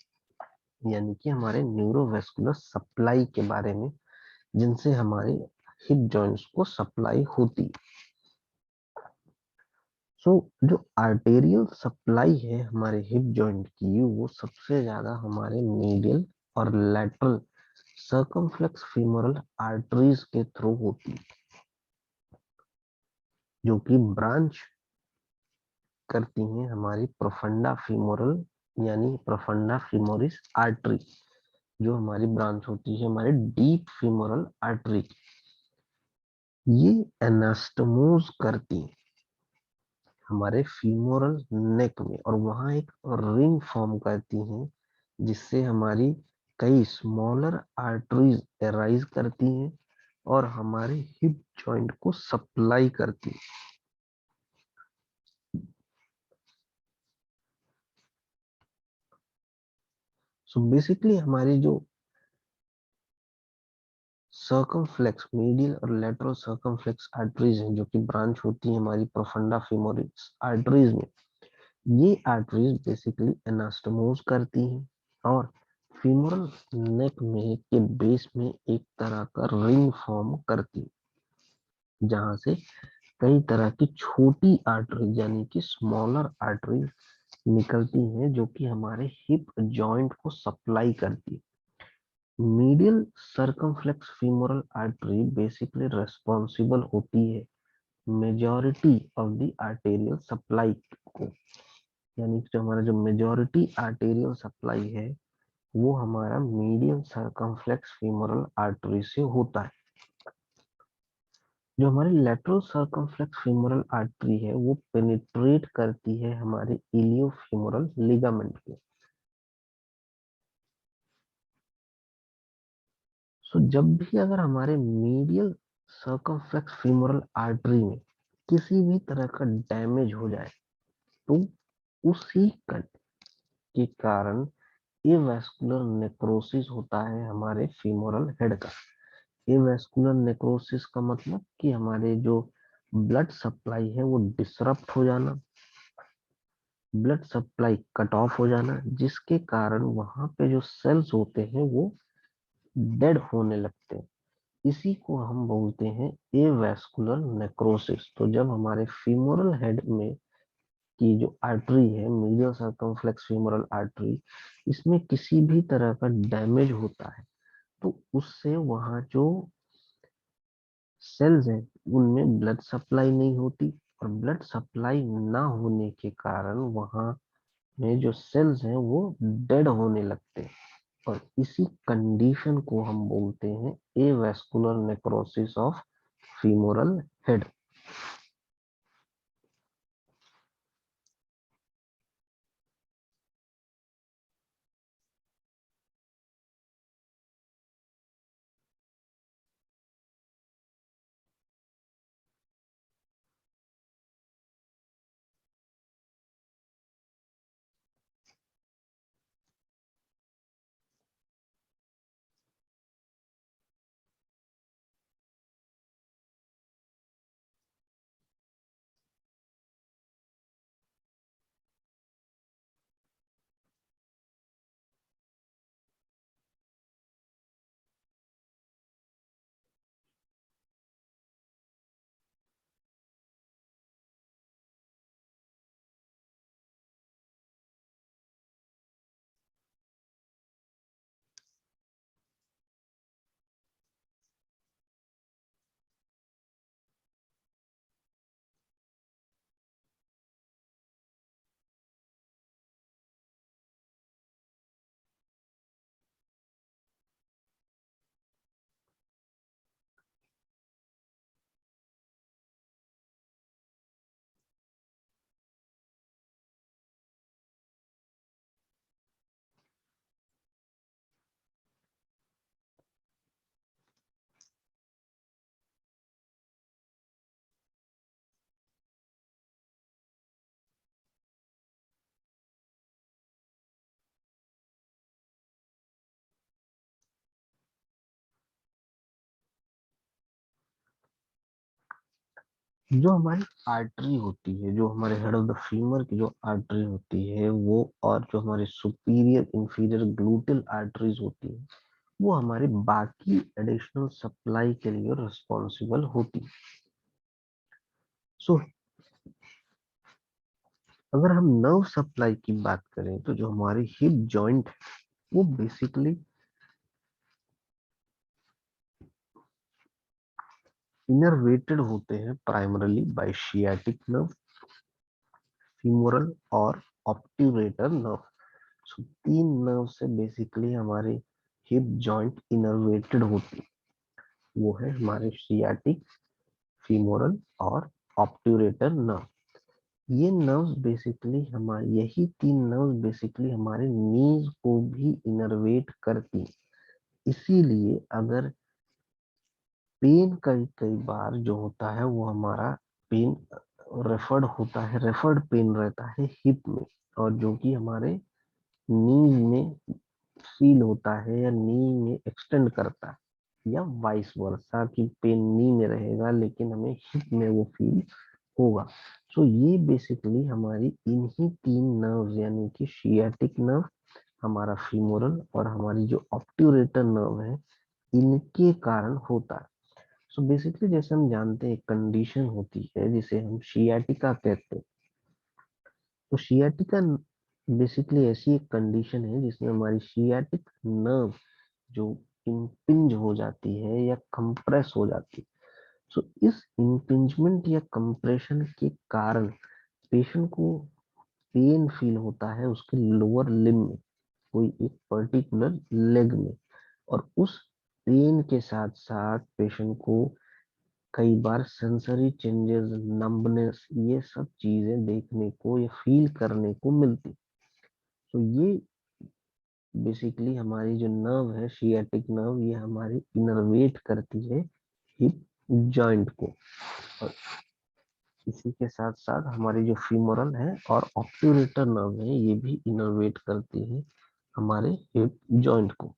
यानी कि हमारे न्यूरोवेस्कुलर सप्लाई के बारे में, जिनसे हमारे हिप जॉइंट्स को सप्लाई होती। सो जो आर्टेरियल सप्लाई है हमारे हिप जॉइंट की, वो सबसे ज्यादा हमारे मीडियल और लैटरल सर्कमफ्लेक्स फीमोरल आर्टरीज के थ्रू होती, जो कि ब्रांच करती हैं हमारी प्रोफंडा फीमोरल, यानी प्रोफंडा फीमोरिस आर्टरी, जो हमारी ब्रांच होती है हमारे डीप फीमोरल आर्टरी। ये एनास्टमोज करती हैं हमारे फीमोरल नेक में, और वहां एक रिंग फॉर्म करती हैं, जिससे हमारी कई स्मॉलर आर्टरीज एराइज करती हैं और हमारे हिप जॉइंट को सप्लाई करती हैं। सो बेसिकली हमारी जो सर्कमफ्लेक्स मीडियल और लेटरल सर्कमफ्लेक्स आर्टरीज हैं, जो कि ब्रांच होती है हमारी प्रोफंडा फीमोरिस आर्टरीज में, ये आर्टरीज बेसिकली एनास्टमोज करती हैं और फीमोरल नेक में के बेस में एक तरह का रिंग फॉर्म करती है, जहां से कई तरह की छोटी आर्टरी यानी कि स्मॉलर आर्टरी निकलती हैं, जो कि हमारे हिप जॉइंट को सप्लाई करती है। Medial circumflex femoral artery basically responsible होती है majority of the arterial supply को, यानी कि जो हमारा जो मेजॉरिटी आर्टेरियल सप्लाई है वो हमारा मीडियल सर्कमफ्लेक्स फीमोरल आर्टरी से होता है। जो हमारी लेटरल सर्कमफ्लेक्स फीमोरल आर्टरी है वो पेनिट्रेट करती है हमारे इलियोफीमोरल लिगामेंट को। सो जब भी अगर हमारे मीडियल सर्कमफ्लेक्स फीमोरल आर्टरी में किसी भी तरह का डैमेज हो जाए तो उसी कट के कारण एवास्कुलर नेक्रोसिस होता है हमारे फीमोरल हेड का। एवास्कुलर नेक्रोसिस का मतलब कि हमारे जो ब्लड सप्लाई है वो डिसरप्ट हो जाना, ब्लड सप्लाई कट ऑफ हो जाना, जिसके कारण वहां पे जो सेल्स होते हैं वो डेड होने लगते हैं। इसी को हम बोलते हैं एवास्कुलर नेक्रोसिस। तो जब हमारे फीमोरल हेड में की जो आर्टरी है, मीडियल सर्कमफ्लेक्स फीमोरल आर्टरी, इसमें किसी भी तरह का डैमेज होता है तो उससे वहां जो सेल्स हैं उनमें ब्लड सप्लाई नहीं होती, और ब्लड सप्लाई ना होने के कारण वहां में जो सेल्स हैं वो डेड होने लगते हैं। और इसी कंडीशन को हम बोलते हैं avascular necrosis of femoral head. जो हमारी आर्टरी होती है, जो हमारे हेड ऑफ द फीमर की जो आर्टरी होती है वो, और जो हमारे सुपीरियर इंफीरियर ग्लूटल आर्टरीज होती है वो हमारे बाकी एडिशनल सप्लाई के लिए रिस्पॉन्सिबल होती है। सो अगर हम नर्व सप्लाई की बात करें तो जो हमारी हिप जॉइंट है वो बेसिकली इनर्वेटेड होते हैं primarily bye sciatic nerve, femoral और ऑब्ट्यूरेटर नर्व। सो तीन नर्व से बेसिकली हमारे हिप जॉइंट इनर्वेटेड होती है। वो है हमारे शियाटिक, फीमोरल और ऑब्ट्यूरेटर नर्व। ये नर्व्स बेसिकली हमारे, यही तीन नर्व्स बेसिकली हमारे नीज को भी इनर्वेट करती हैं। इसीलिए अगर पेन कई कई बार जो होता है वो हमारा पेन रेफर्ड होता है, रेफर्ड पेन रहता है हिप में, और जो कि हमारे नी में फील होता है या नी में एक्सटेंड करता है, या वाइस वर्सा की पेन नी में रहेगा लेकिन हमें हिप में वो फील होगा। सो ये बेसिकली हमारी इन्हीं तीन नर्व यानी कि शियाटिक नर्व, हमारा फीमोरल और हमारी जो ऑब्ट्यूरेटर नर्व है, इनके कारण होता है। सो बेसिकली जैसे हम जानते हैं कंडीशन होती है जिसे हम शियाटिका कहते हैं। तो शियाटिका बेसिकली ऐसी एक कंडीशन है जिसमें हमारी शियाटिक नर्व जो इम्पिंज हो जाती है या कंप्रेस हो जाती है। सो इस इम्पिंजमेंट या कंप्रेशन के कारण पेशेंट को पेन फील होता है उसके लोअर लिम्ब में, कोई एक पर्टिकुलर लेग में। और उस पेन के साथ साथ पेशेंट को कई बार सेंसरी चेंजेस, नंबनेस, ये सब चीजें देखने को या फील करने को मिलती। तो ये बेसिकली हमारी जो नर्व है, सियाटिक नर्व, ये हमारी इनर्वेट करती है हिप जॉइंट को। और इसी के साथ साथ हमारी जो फीमोरल है और ऑब्ट्यूरेटर नर्व है, ये भी इनर्वेट करती है हमारे हिप जॉइंट को।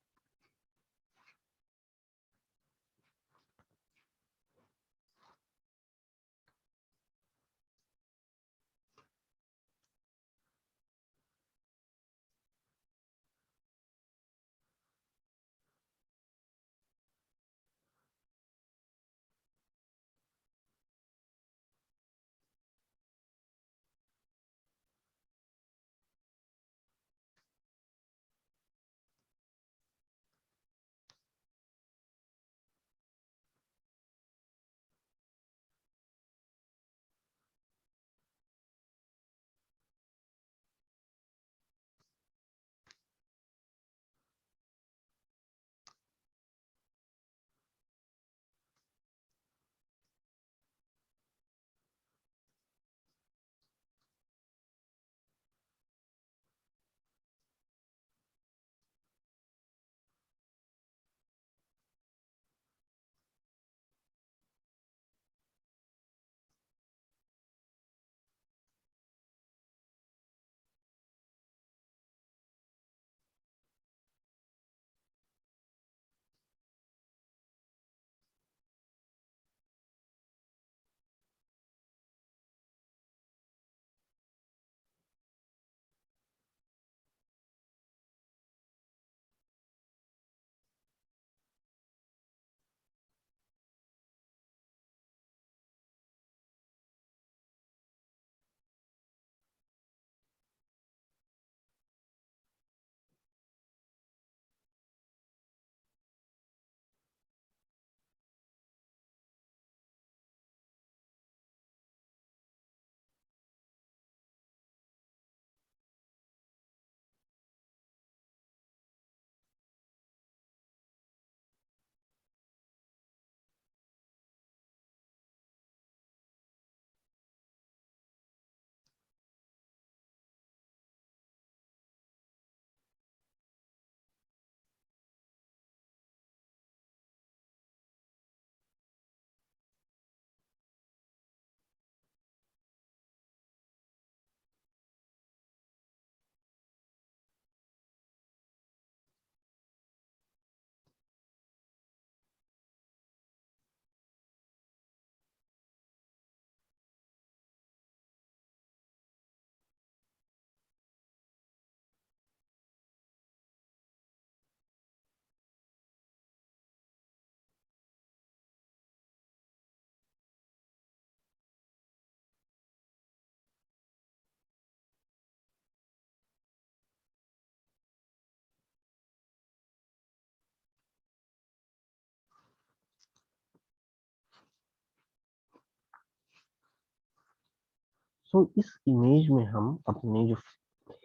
सो इस इमेज में हम अपने जो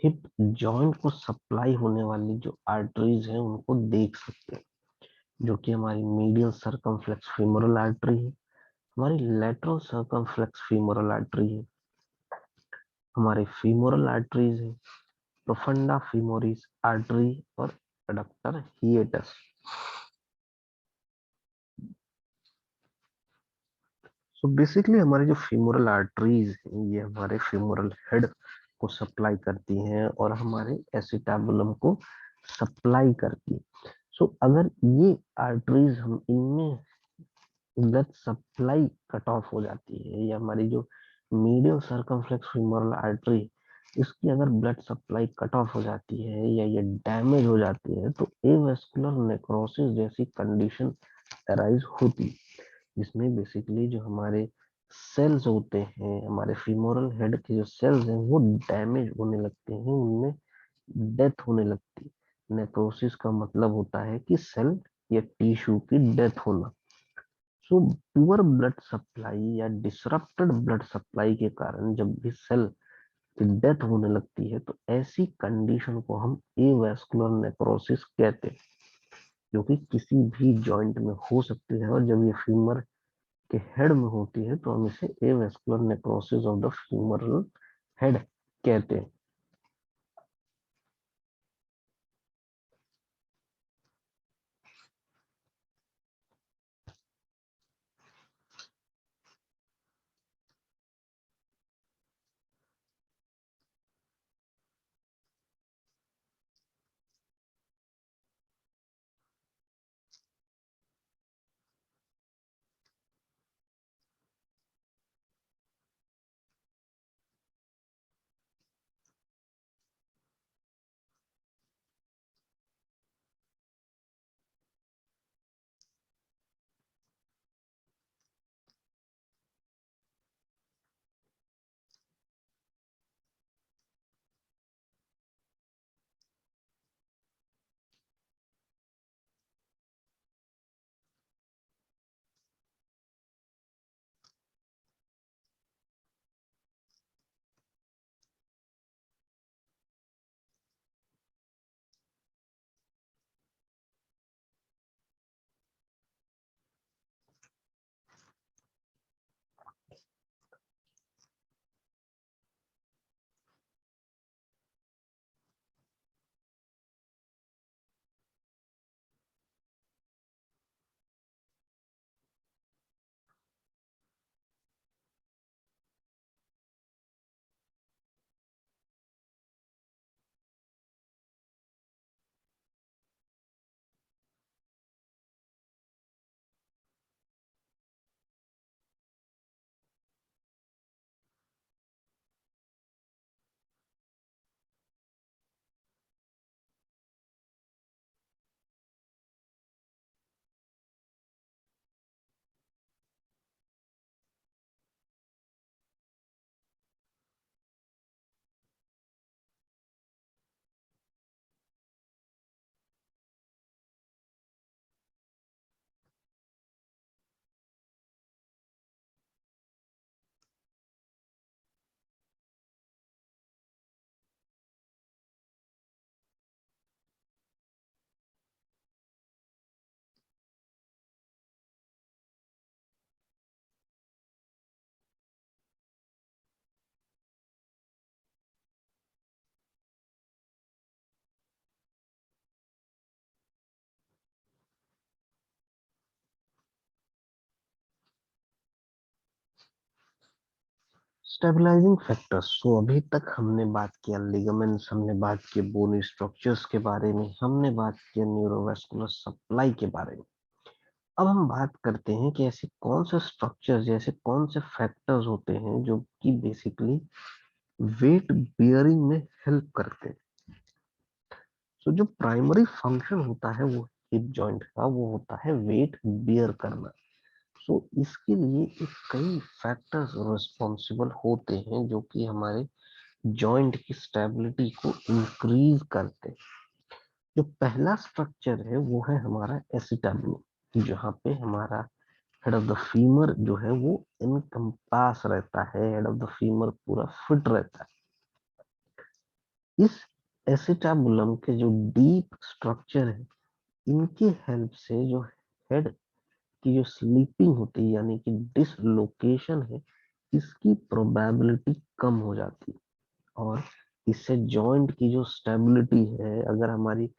हिप जॉइंट को सप्लाई होने वाली जो आर्टरीज हैं उनको देख सकते हैं, जो कि हमारी मीडियल सर्कमफ्लेक्स फीमोरल आर्टरी है, हमारी लेटरल सर्कमफ्लेक्स फीमोरल आर्टरी है, हमारे फीमोरल आर्टरीज है, प्रोफंडा फीमोरिस आर्टरी और एडक्टर हिएटस। सो बेसिकली हमारे जो फीमोरल आर्टरीज हैं ये हमारे फीमोरल हेड को सप्लाई करती हैं और हमारे एसिटाबुलम को सप्लाई करती है। सो अगर ये आर्टरीज हम इनमें ब्लड सप्लाई कट ऑफ हो जाती है, या हमारी जो मीडियल सर्कमफ्लेक्स फीमोरल आर्टरी इसकी अगर ब्लड सप्लाई कट ऑफ हो जाती है या ये डैमेज हो जाती है, तो एवास्कुलर नेक्रोसिस जैसी कंडीशन अराइज होती है, जिसमें बेसिकली जो हमारे सेल्स होते हैं, हमारे फीमोरल हेड के जो सेल्स हैं वो डैमेज होने लगते हैं, उनमें डेथ होने लगती है। नेक्रोसिस का मतलब होता है कि सेल या टिश्यू की डेथ होना। सो पुअर ब्लड सप्लाई या डिसरप्टेड ब्लड सप्लाई के कारण जब भी सेल की डेथ होने लगती है, तो ऐसी कंडीशन को हम एवास्कुलर नेक्रोसिस कहते हैं, जो कि किसी भी जॉइंट में हो सकती है। और जब ये फीमर के हेड में होती है तो हम इसे avascular necrosis of the femoral head कहते हैं। स्टेबलाइजिंग फैक्टर्स, तो अभी तक हमने बात किया लिगामेंट्स, हमने बात की बोनी स्ट्रक्चर्स के बारे में, हमने बात किया न्यूरोवास्कुलर सप्लाई के बारे में। अब हम बात करते हैं कि ऐसे कौन से स्ट्रक्चर्स, जैसे कौन से फैक्टर्स होते हैं जो कि बेसिकली वेट बियरिंग में हेल्प करते हैं। तो जो प्राइमरी फंक्शन होता है वो हिप जॉइंट का, वो होता है वेट बियर करना। सो इसके लिए एक कई फैक्टर्स रिस्पॉन्सिबल होते हैं जो कि हमारे जॉइंट की स्टेबिलिटी को इंक्रीज करते हैं। जो पहला स्ट्रक्चर है वो है हमारा एसिटाबुलम, जहाँ पे हमारा हेड ऑफ द फीमर जो है वो इनकम्पास रहता है, हेड ऑफ द फीमर पूरा फिट रहता है। इस एसिटाबुलम के जो डीप स्ट्रक्चर है, इनकी हेल्प से जो हेड की जो स्लीपिंग होती है यानी कि डिसलोकेशन है, इसकी प्रोबेबिलिटी कम हो जाती है। और इससे जॉइंट की जो स्टेबिलिटी है, अगर हमारी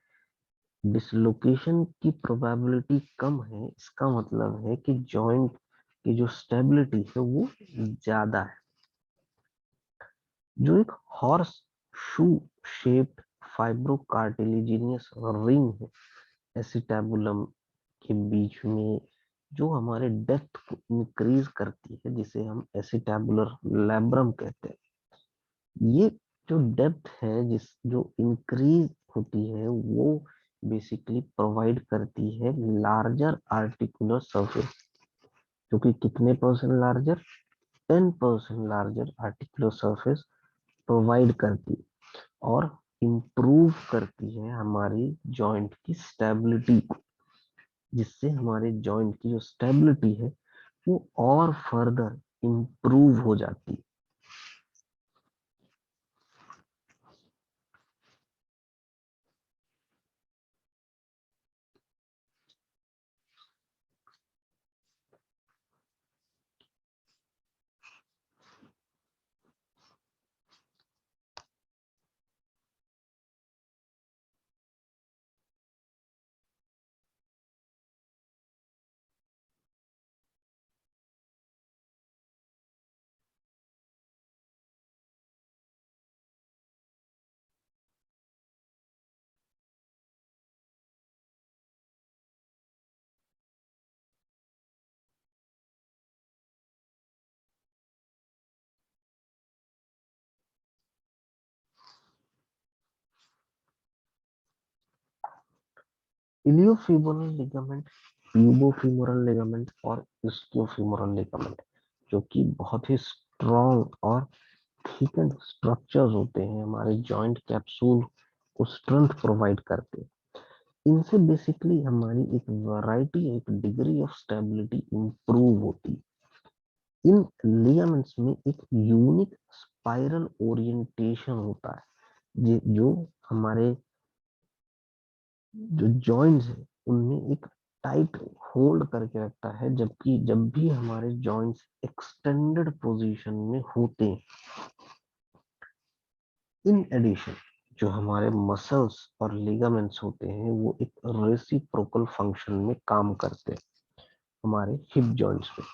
डिसलोकेशन की प्रोबेबिलिटी कम है, इसका मतलब है कि जॉइंट की जो स्टेबिलिटी है वो ज्यादा है। जो एक हॉर्स शू शेप्ड फाइब्रोकार्टिलेजिनियस रिंग है एसिटाबुलम के बीच में, जो हमारे डेप्थ को इंक्रीज करती है, जिसे हम एसिटाबुलर लैब्रम कहते हैं। ये जो डेप्थ है जिस जो इंक्रीज होती है वो बेसिकली प्रोवाइड करती है लार्जर आर्टिकुलर सरफेस, जो कि कितने percent larger, 10% larger articular surface provide करती है, और इम्प्रूव करती है हमारी जॉइंट की स्टेबिलिटी को, जिससे हमारे जॉइंट की जो स्टेबिलिटी है वो और फर्दर इम्प्रूव हो जाती है। इलियोफिमोरल लिगामेंट, ट्यूबोफिमोरल लिगामेंट और इस्कियोफिमोरल लिगामेंट, जो कि बहुत ही स्ट्रॉन्ग और थिकन स्ट्रक्चर्स होते हैं, हमारे जॉइंट कैप्सूल को स्ट्रेंथ प्रोवाइड करते हैं। इनसे बेसिकली हमारी एक वैरायटी, एक डिग्री ऑफ स्टेबिलिटी इंप्रूव होती है। इन लिगामेंट्स में एक यूनिक स्पाइरल ओरिएंटेशन होता है, जो हमारे जो जॉइंट्स है उनमें एक टाइट होल्ड करके रखता है, जबकि जब भी हमारे जॉइंट्स एक्सटेंडेड पोजीशन में होते हैं। इन एडिशन जो हमारे मसल्स और लिगामेंट्स होते हैं वो एक रेसिप्रोकल फंक्शन में काम करते हैं हमारे हिप जॉइंट्स में।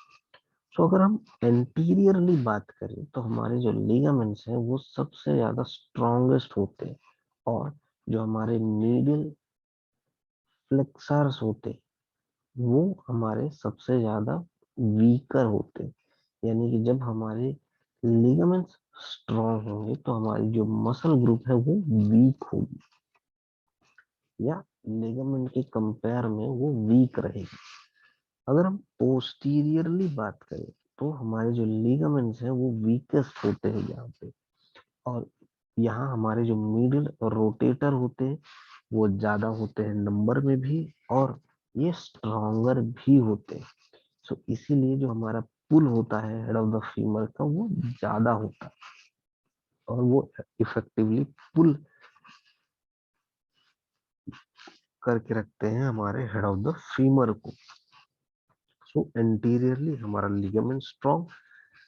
तो अगर हम एंटीरियरली बात करें तो हमारे जो लिगामेंट्स हैं वो सबसे ज्यादा स्ट्रॉन्गेस्ट होते हैं, और जो हमारे मीडियल फ्लेक्सर्स होते हैं वो हमारे सबसे ज्यादा वीकर होते हैं। यानी कि जब हमारे लिगामेंट्स स्ट्रॉन्ग होंगे तो हमारी जो मसल ग्रुप है वो वीक होगी, या लिगामेंट के कंपेयर में वो वीक रहेगी। अगर हम पोस्टीरियरली बात करें तो हमारे जो लिगामेंट्स हैं वो वीकेस्ट होते हैं यहाँ पे, और यहाँ हमारे जो मिडिल रोटेटर होते हैं वो ज्यादा होते हैं नंबर में भी, और ये स्ट्रॉन्गर भी होते हैं। सो इसीलिए जो हमारा पुल होता है हेड ऑफ द फीमर का वो ज्यादा होता है, और वो इफेक्टिवली पुल करके रखते हैं हमारे हेड ऑफ द फीमर को। सो एंटीरियरली हमारा ligament strong,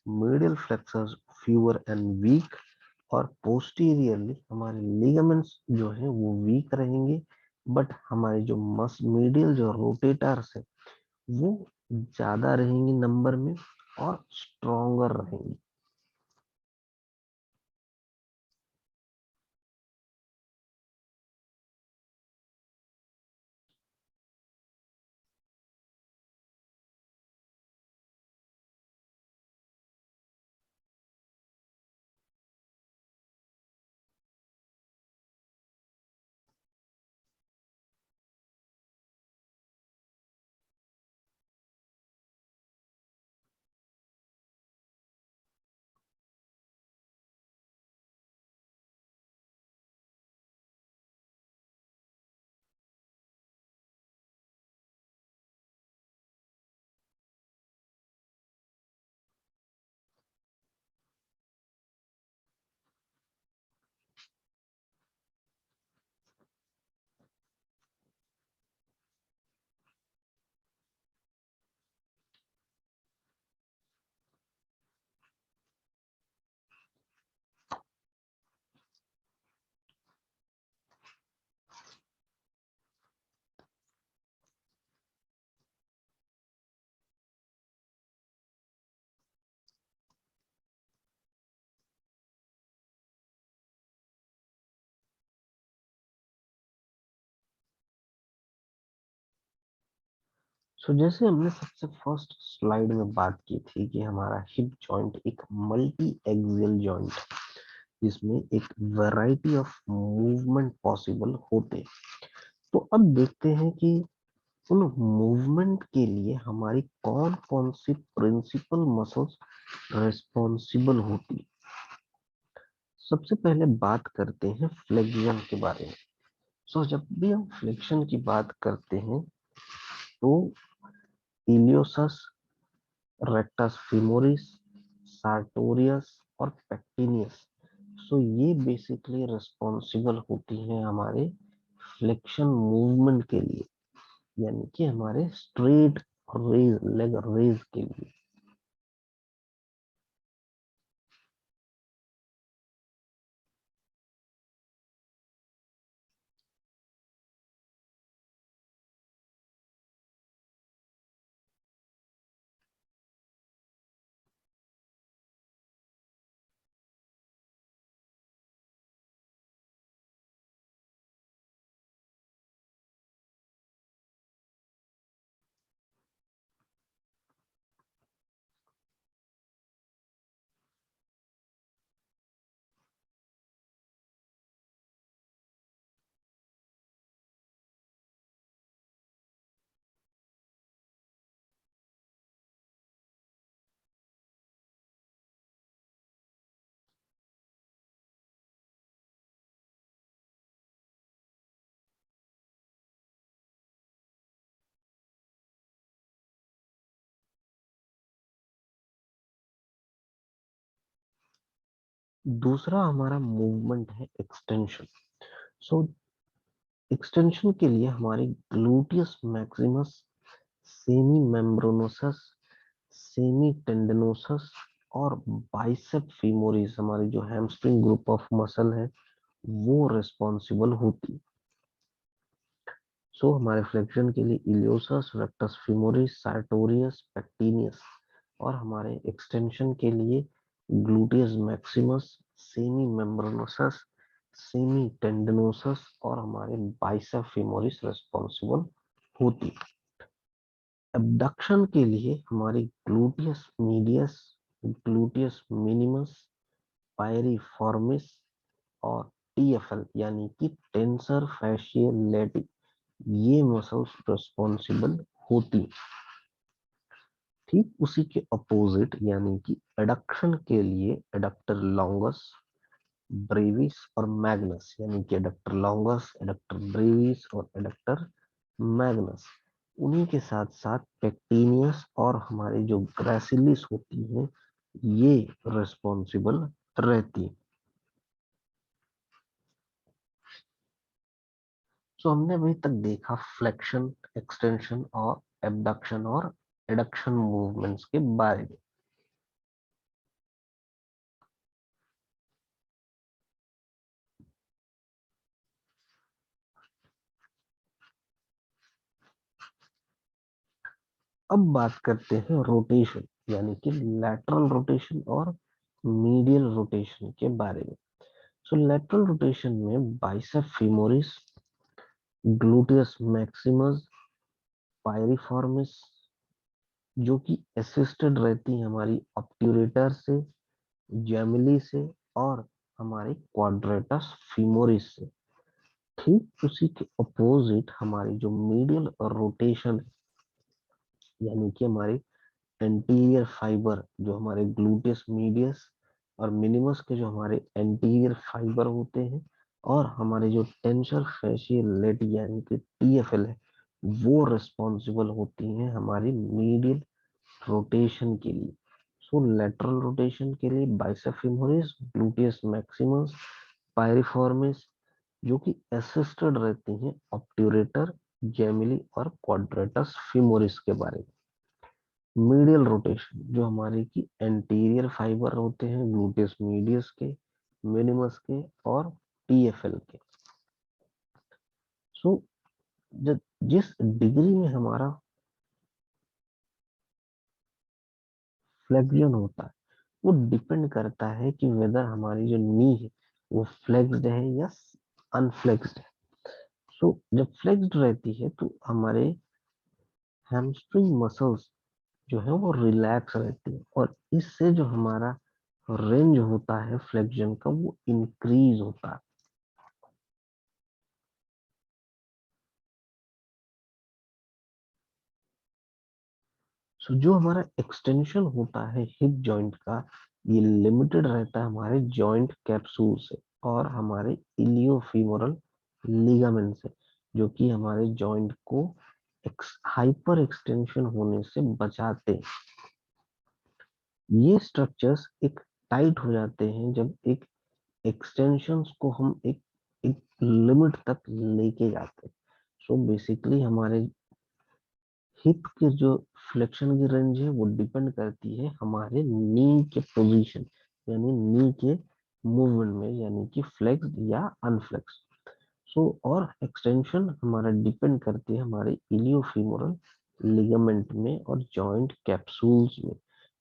medial flexors fewer and weak, और पोस्टीरियरली हमारे लिगामेंट्स जो है वो वीक रहेंगे, बट हमारे जो मीडियल जो रोटेटर्स है वो ज्यादा रहेंगे नंबर में और स्ट्रॉन्गर रहेंगे। जैसे हमने सबसे फर्स्ट स्लाइड में बात की थी कि हमारा हिप जॉइंट एक मल्टी एक्सियल जॉइंट, जिसमें एक वैरायटी ऑफ मूवमेंट पॉसिबल होते हैं। तो अब देखते हैं कि उन मूवमेंट के लिए हमारी कौन कौन सी प्रिंसिपल मसल्स रिस्पॉन्सिबल होती है। सबसे पहले बात करते हैं फ्लेक्शन के बारे में। जब भी हम फ्लेक्शन की बात करते हैं तो इलियोसस, रेक्टस फीमोरिस, सार्टोरियस और पेक्टिनियस, ये बेसिकली रिस्पॉन्सिबल होती हैं हमारे फ्लेक्शन मूवमेंट के लिए, यानी कि हमारे स्ट्रेट रेज लेग रेज के लिए। दूसरा हमारा मूवमेंट है एक्सटेंशन। सो एक्सटेंशन के लिए हमारी ग्लूटियस मैक्सिमस, सेमी मेम्ब्रेनोसस, सेमी टेंडनोसस और बाइसेप फीमोरिस, हमारी जो हैमस्ट्रिंग ग्रुप ऑफ मसल है, वो रिस्पॉन्सिबल होती। सो हमारे फ्लेक्शन के लिए इलियोसस, रेक्टस फीमोरिस, सार्टोरियस, पेक्टिनियस, और हमारे एक्सटेंशन के लिए ग्लूटियस मैक्सिमस, सेमी मेम्ब्रेनोसस, सेमी टेंडनोसस और हमारे बाइसेप फीमोरिस रिस्पॉन्सिबल होती। एबडक्शन के लिए हमारी gluteus medius, gluteus minimus, piriformis और टीएफएल यानी कि टेंसर फैशियल लैटी, ये मसल्स रिस्पॉन्सिबल होती। ठीक उसी के अपोजिट यानी कि एडक्शन के लिए एडक्टर लॉन्गस, ब्रेविस और मैग्नस, यानी कि एडक्टर लॉन्गस, एडक्टर ब्रेविस और एडक्टर मैग्नस, उन्हीं के साथ साथ पेक्टिनियस और हमारी जो ग्रेसिलिस होती है, ये रिस्पॉन्सिबल रहती। सो हमने अभी तक देखा फ्लेक्शन, एक्सटेंशन और एबडक्शन और एडक्शन मूवमेंट्स के बारे में। अब बात करते हैं रोटेशन, यानी कि लैटरल रोटेशन और मीडियल रोटेशन के बारे में। सो लैटरल रोटेशन में bicep femoris, gluteus Maximus, piriformis, जो कि असिस्टेड रहती है हमारी ऑब्ट्यूरेटर से, जेमिली से और हमारे क्वाड्रेटस फीमोरिस से। ठीक उसी के अपोजिट हमारी जो मीडियल रोटेशन, यानी कि हमारी एंटीरियर फाइबर, जो हमारे ग्लूटियस मीडियस और मिनिमस के जो हमारे एंटीरियर फाइबर होते हैं, और हमारे जो टेंसर फेशियल लेटी यानी कि टीएफएल है, वो रिस्पॉन्सिबल होती हैं हमारी मीडियल रोटेशन के लिए। सो लेटरल रोटेशन के लिए bicep femoris, gluteus Maximus, piriformis, जो कि असिस्टेड रहती हैं ऑब्ट्यूरेटर, जेमिली और क्वाड्रेटस फीमोरिस के बारे में। मीडियल रोटेशन जो हमारे की एंटीरियर फाइबर होते हैं ग्लूटियस मीडियस के, मिनिमस के और टीएफएल के। सो जिस डिग्री में हमारा फ्लेक्सियन होता है, वो डिपेंड करता है कि वेदर हमारी जो नी है वो फ्लेक्स्ड है या अनफ्लेक्स्ड है। सो जब फ्लेक्स्ड रहती है तो हमारे हैमस्ट्रिंग मसल्स जो है वो रिलैक्स रहती है, और इससे जो हमारा रेंज होता है फ्लेक्शन का वो इंक्रीज होता है। सो जो हमारा एक्सटेंशन होता है हिप जॉइंट का, ये लिमिटेड रहता है हमारे जॉइंट कैप्सूल से और हमारे इलियोफीमोरल लिगामेंट से, जो कि हमारे जॉइंट को हाइपर एक्सटेंशन होने से बचाते हैं। ये स्ट्रक्चर्स एक टाइट हो जाते हैं जब एक एक्सटेंशंस को हम एक एक लिमिट तक लेके जाते हैं। सो बेसिकली हमारे हिप के जो फ्लेक्शन की रेंज है वो डिपेंड करती है हमारे नी के पोजीशन, यानी नी के मूवमेंट में, यानी कि फ्लेक्स या अनफ्लेक्स। सो और एक्सटेंशन हमारा डिपेंड करती है हमारे इलियोफीमोरल लिगामेंट में और जॉइंट कैप्सूल्स में।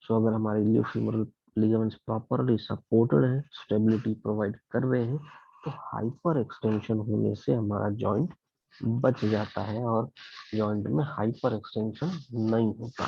सो अगर हमारे इलियोफीमोरल लिगामेंट्स प्रॉपरली सपोर्टेड है, स्टेबिलिटी प्रोवाइड कर रहे हैं, तो हाइपर एक्सटेंशन होने से हमारा जॉइंट बच जाता है और जॉइंट में हाइपर एक्सटेंशन नहीं होता।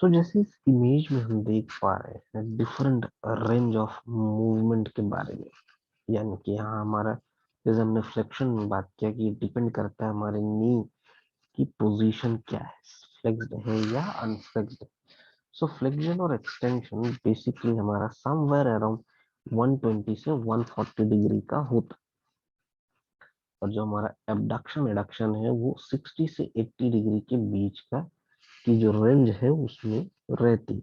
सो जैसे इस इमेज में हम देख पा रहे हैं डिफरेंट रेंज ऑफ मूवमेंट के बारे में, यानी कि यहाँ हमारा, जैसे हमने फ्लेक्शन में बात किया कि डिपेंड करता है हमारे नी की पोजीशन क्या है, फ्लेक्स्ड है या अनफ्लेक्स्ड है। सो फ्लेक्शन और एक्सटेंशन बेसिकली हमारा समवेयर अराउंड 120 से 140 डिग्री का होता है, और जो हमारा एबडक्शन एडक्शन है वो 60 से 80 डिग्री के बीच का की जो रेंज है उसमें रहती।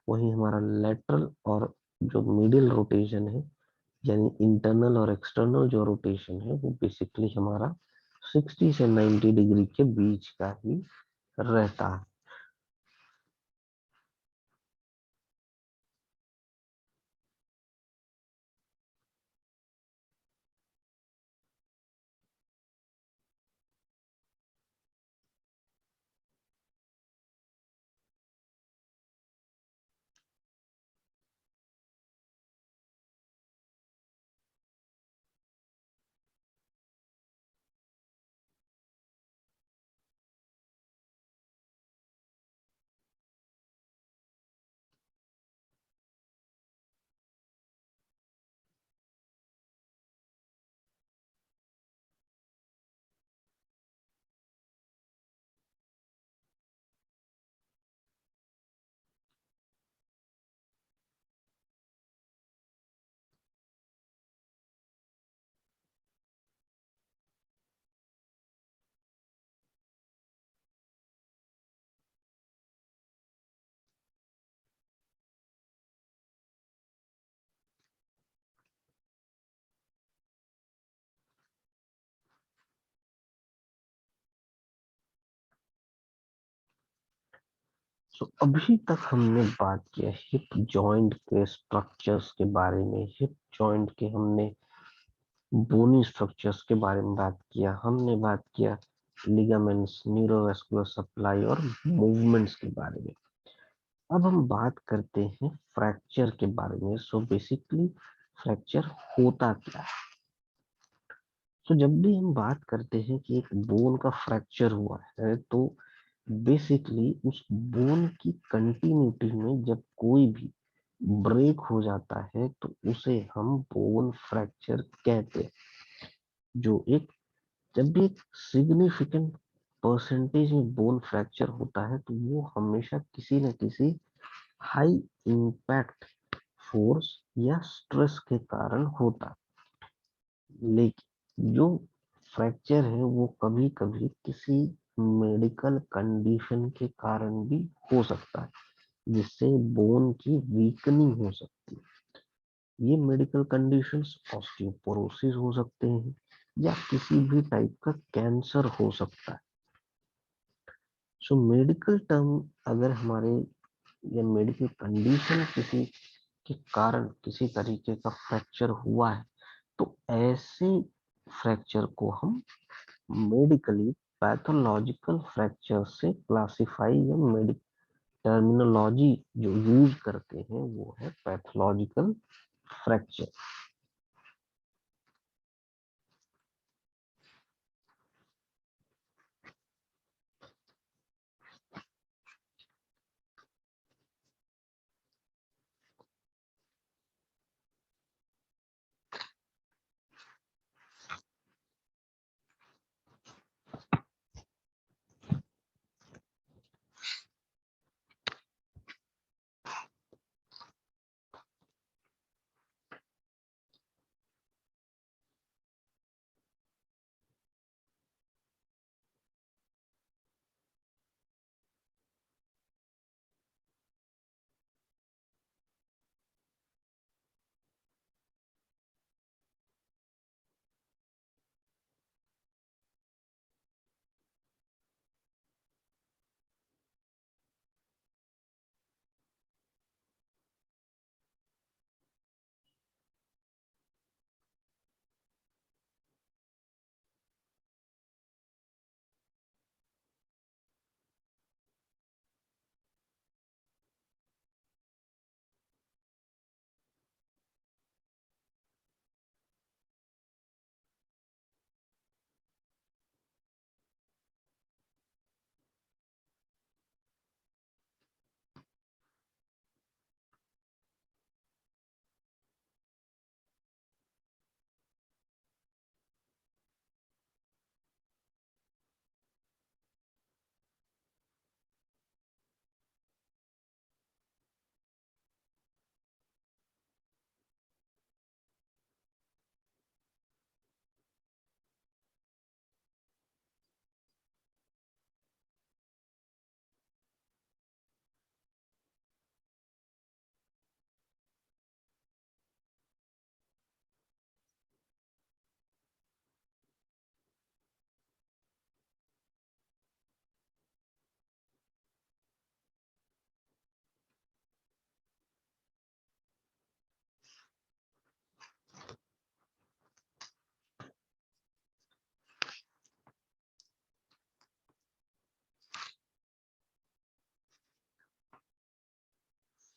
वही हमारा लेटरल और जो मिडिल रोटेशन है, यानी इंटरनल और एक्सटर्नल जो रोटेशन है, वो बेसिकली हमारा 60 से 90 डिग्री के बीच का ही रहता है। सो अभी तक हमने बात किया हिप जॉइंट के स्ट्रक्चर्स के बारे में, हिप जॉइंट के हमने बोनी स्ट्रक्चर्स के बारे में बात किया, हमने बात किया लिगामेंट्स, न्यूरोवास्कुलर सप्लाई और मूवमेंट्स के बारे में। अब हम बात करते हैं फ्रैक्चर के बारे में। सो बेसिकली फ्रैक्चर होता क्या है? तो जब भी हम बात करते हैं कि एक बोन का फ्रैक्चर हुआ है, तो बेसिकली उस बोन की कंटिन्यूटी में जब कोई भी ब्रेक हो जाता है तो उसे हम बोन फ्रैक्चर कहते हैं। जो एक जब भी एक सिग्निफिकेंट परसेंटेज में बोन फ्रैक्चर होता है तो वो हमेशा किसी न किसी हाई इम्पैक्ट फोर्स या स्ट्रेस के कारण होता है। लेकिन जो फ्रैक्चर है वो कभी कभी किसी मेडिकल कंडीशन के कारण भी हो सकता है, जिससे बोन की वीकनिंग हो सकती है। ये मेडिकल कंडीशंस ऑस्टियोपोरोसिस हो सकते हैं या किसी भी टाइप का कैंसर हो सकता है। सो मेडिकल टर्म, अगर हमारे या मेडिकल कंडीशन किसी के कारण किसी तरीके का फ्रैक्चर हुआ है, तो ऐसे फ्रैक्चर को हम मेडिकली पैथोलॉजिकल फ्रैक्चर से क्लासिफाई या मेडिकल टर्मिनोलॉजी जो यूज करते हैं वो है pathological fracture.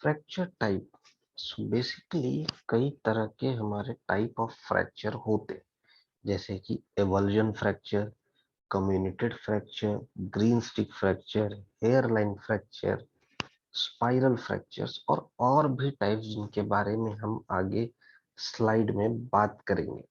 Fracture type. So basically कई तरह के हमारे टाइप ऑफ फ्रैक्चर होते हैं, जैसे कि avulsion fracture, comminuted fracture, green stick fracture, hairline fracture, spiral fractures और भी टाइप्स जिनके बारे में हम आगे स्लाइड में बात करेंगे।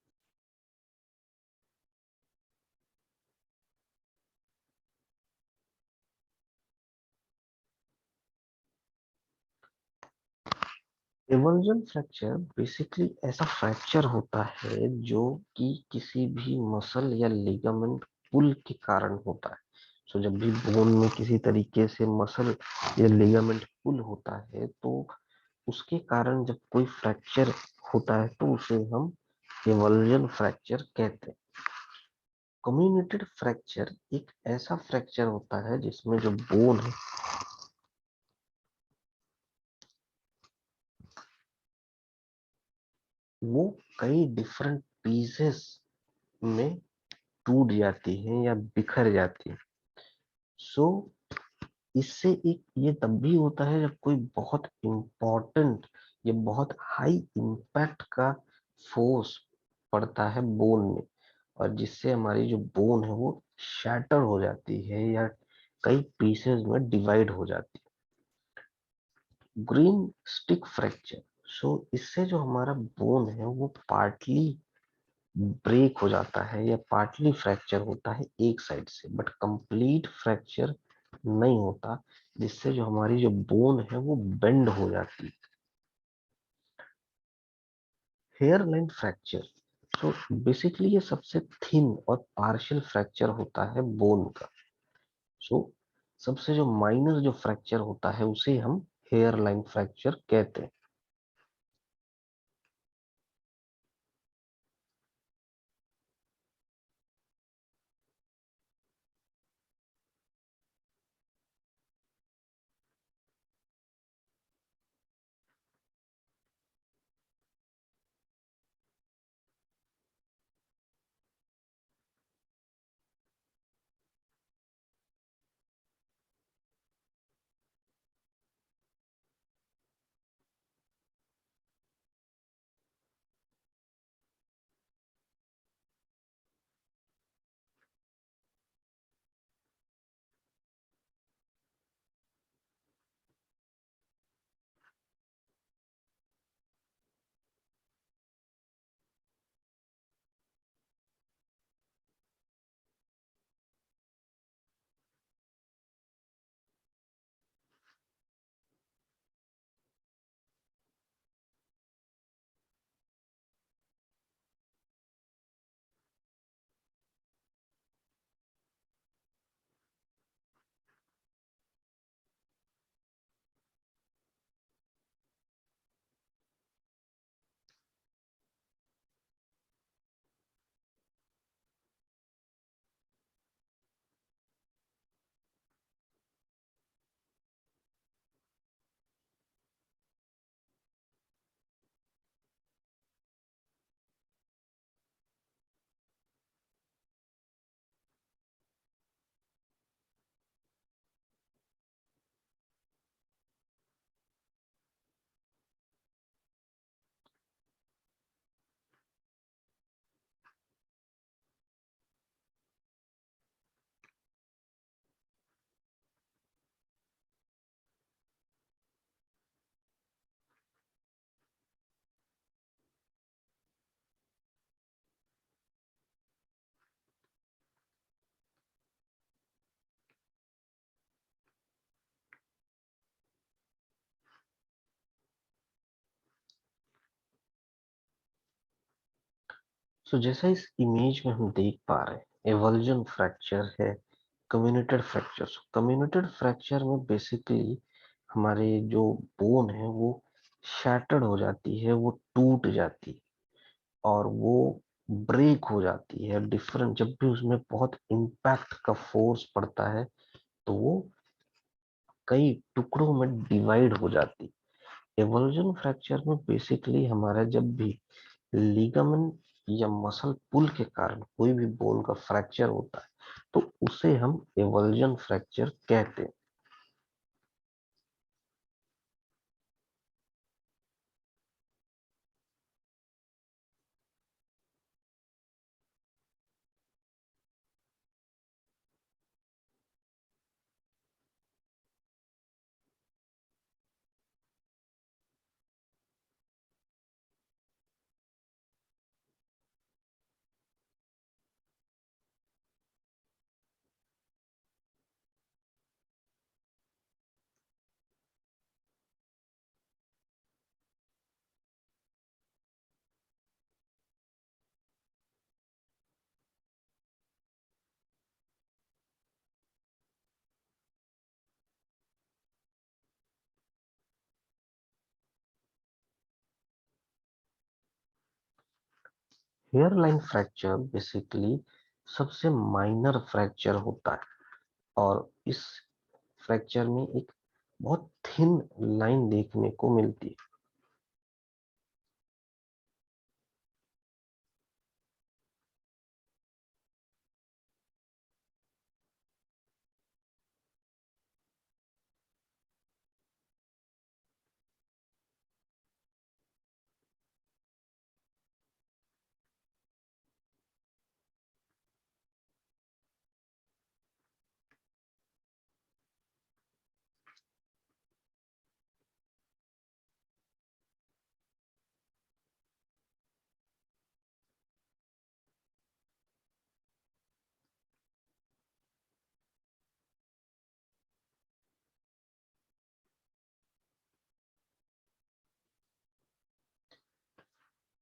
एवल्जन फ्रैक्चर बेसिकली ऐसा फ्रैक्चर होता है जो कि किसी भी मसल या लिगामेंट पुल के कारण होता है। सो जब भी बोन में किसी तरीके से मसल या लिगामेंट पुल होता है तो उसके कारण जब कोई फ्रैक्चर होता है तो उसे हम एवल्जन फ्रैक्चर कहते हैं। कम्युनिटेड फ्रैक्चर एक ऐसा फ्रैक्चर होता है जिसमें जो बोन है वो कई डिफरेंट पीसेस में टूट जाती है या बिखर जाती है। सो इससे एक ये तब भी होता है जब कोई बहुत इम्पोर्टेंट या बहुत हाई इम्पैक्ट का फोर्स पड़ता है बोन में, और जिससे हमारी जो बोन है वो शैटर हो जाती है या कई पीसेस में डिवाइड हो जाती है। ग्रीन स्टिक फ्रैक्चर, सो इससे जो हमारा बोन है वो पार्टली ब्रेक हो जाता है या पार्टली फ्रैक्चर होता है एक साइड से, बट कंप्लीट फ्रैक्चर नहीं होता, जिससे जो हमारी जो बोन है वो बेंड हो जाती है। Hairline fracture, so basically ये सबसे थिन और पार्शियल फ्रैक्चर होता है बोन का। सो सबसे जो माइनर जो फ्रैक्चर होता है उसे हम हेयर लाइन फ्रैक्चर कहते हैं। सो जैसा इस इमेज में हम देख पा रहे हैं, एवल्जन फ्रैक्चर है, कम्युनिटेड फ्रैक्चर। कम्युनिटेड फ्रैक्चर में बेसिकली हमारे जो बोन है वो शैटर्ड हो जाती है, वो टूट जाती है और वो ब्रेक हो जाती है। डिफरेंट जब भी उसमें बहुत इम्पैक्ट का फोर्स पड़ता है तो वो कई टुकड़ों में डिवाइड हो जाती है। एवल्जन फ्रैक्चर में बेसिकली हमारा जब भी लिगामेंट या मसल पुल के कारण कोई भी बोन का फ्रैक्चर होता है तो उसे हम एवल्जन फ्रैक्चर कहते हैं। हेयरलाइन फ्रैक्चर बेसिकली सबसे माइनर फ्रैक्चर होता है और इस फ्रैक्चर में एक बहुत थिन लाइन देखने को मिलती है।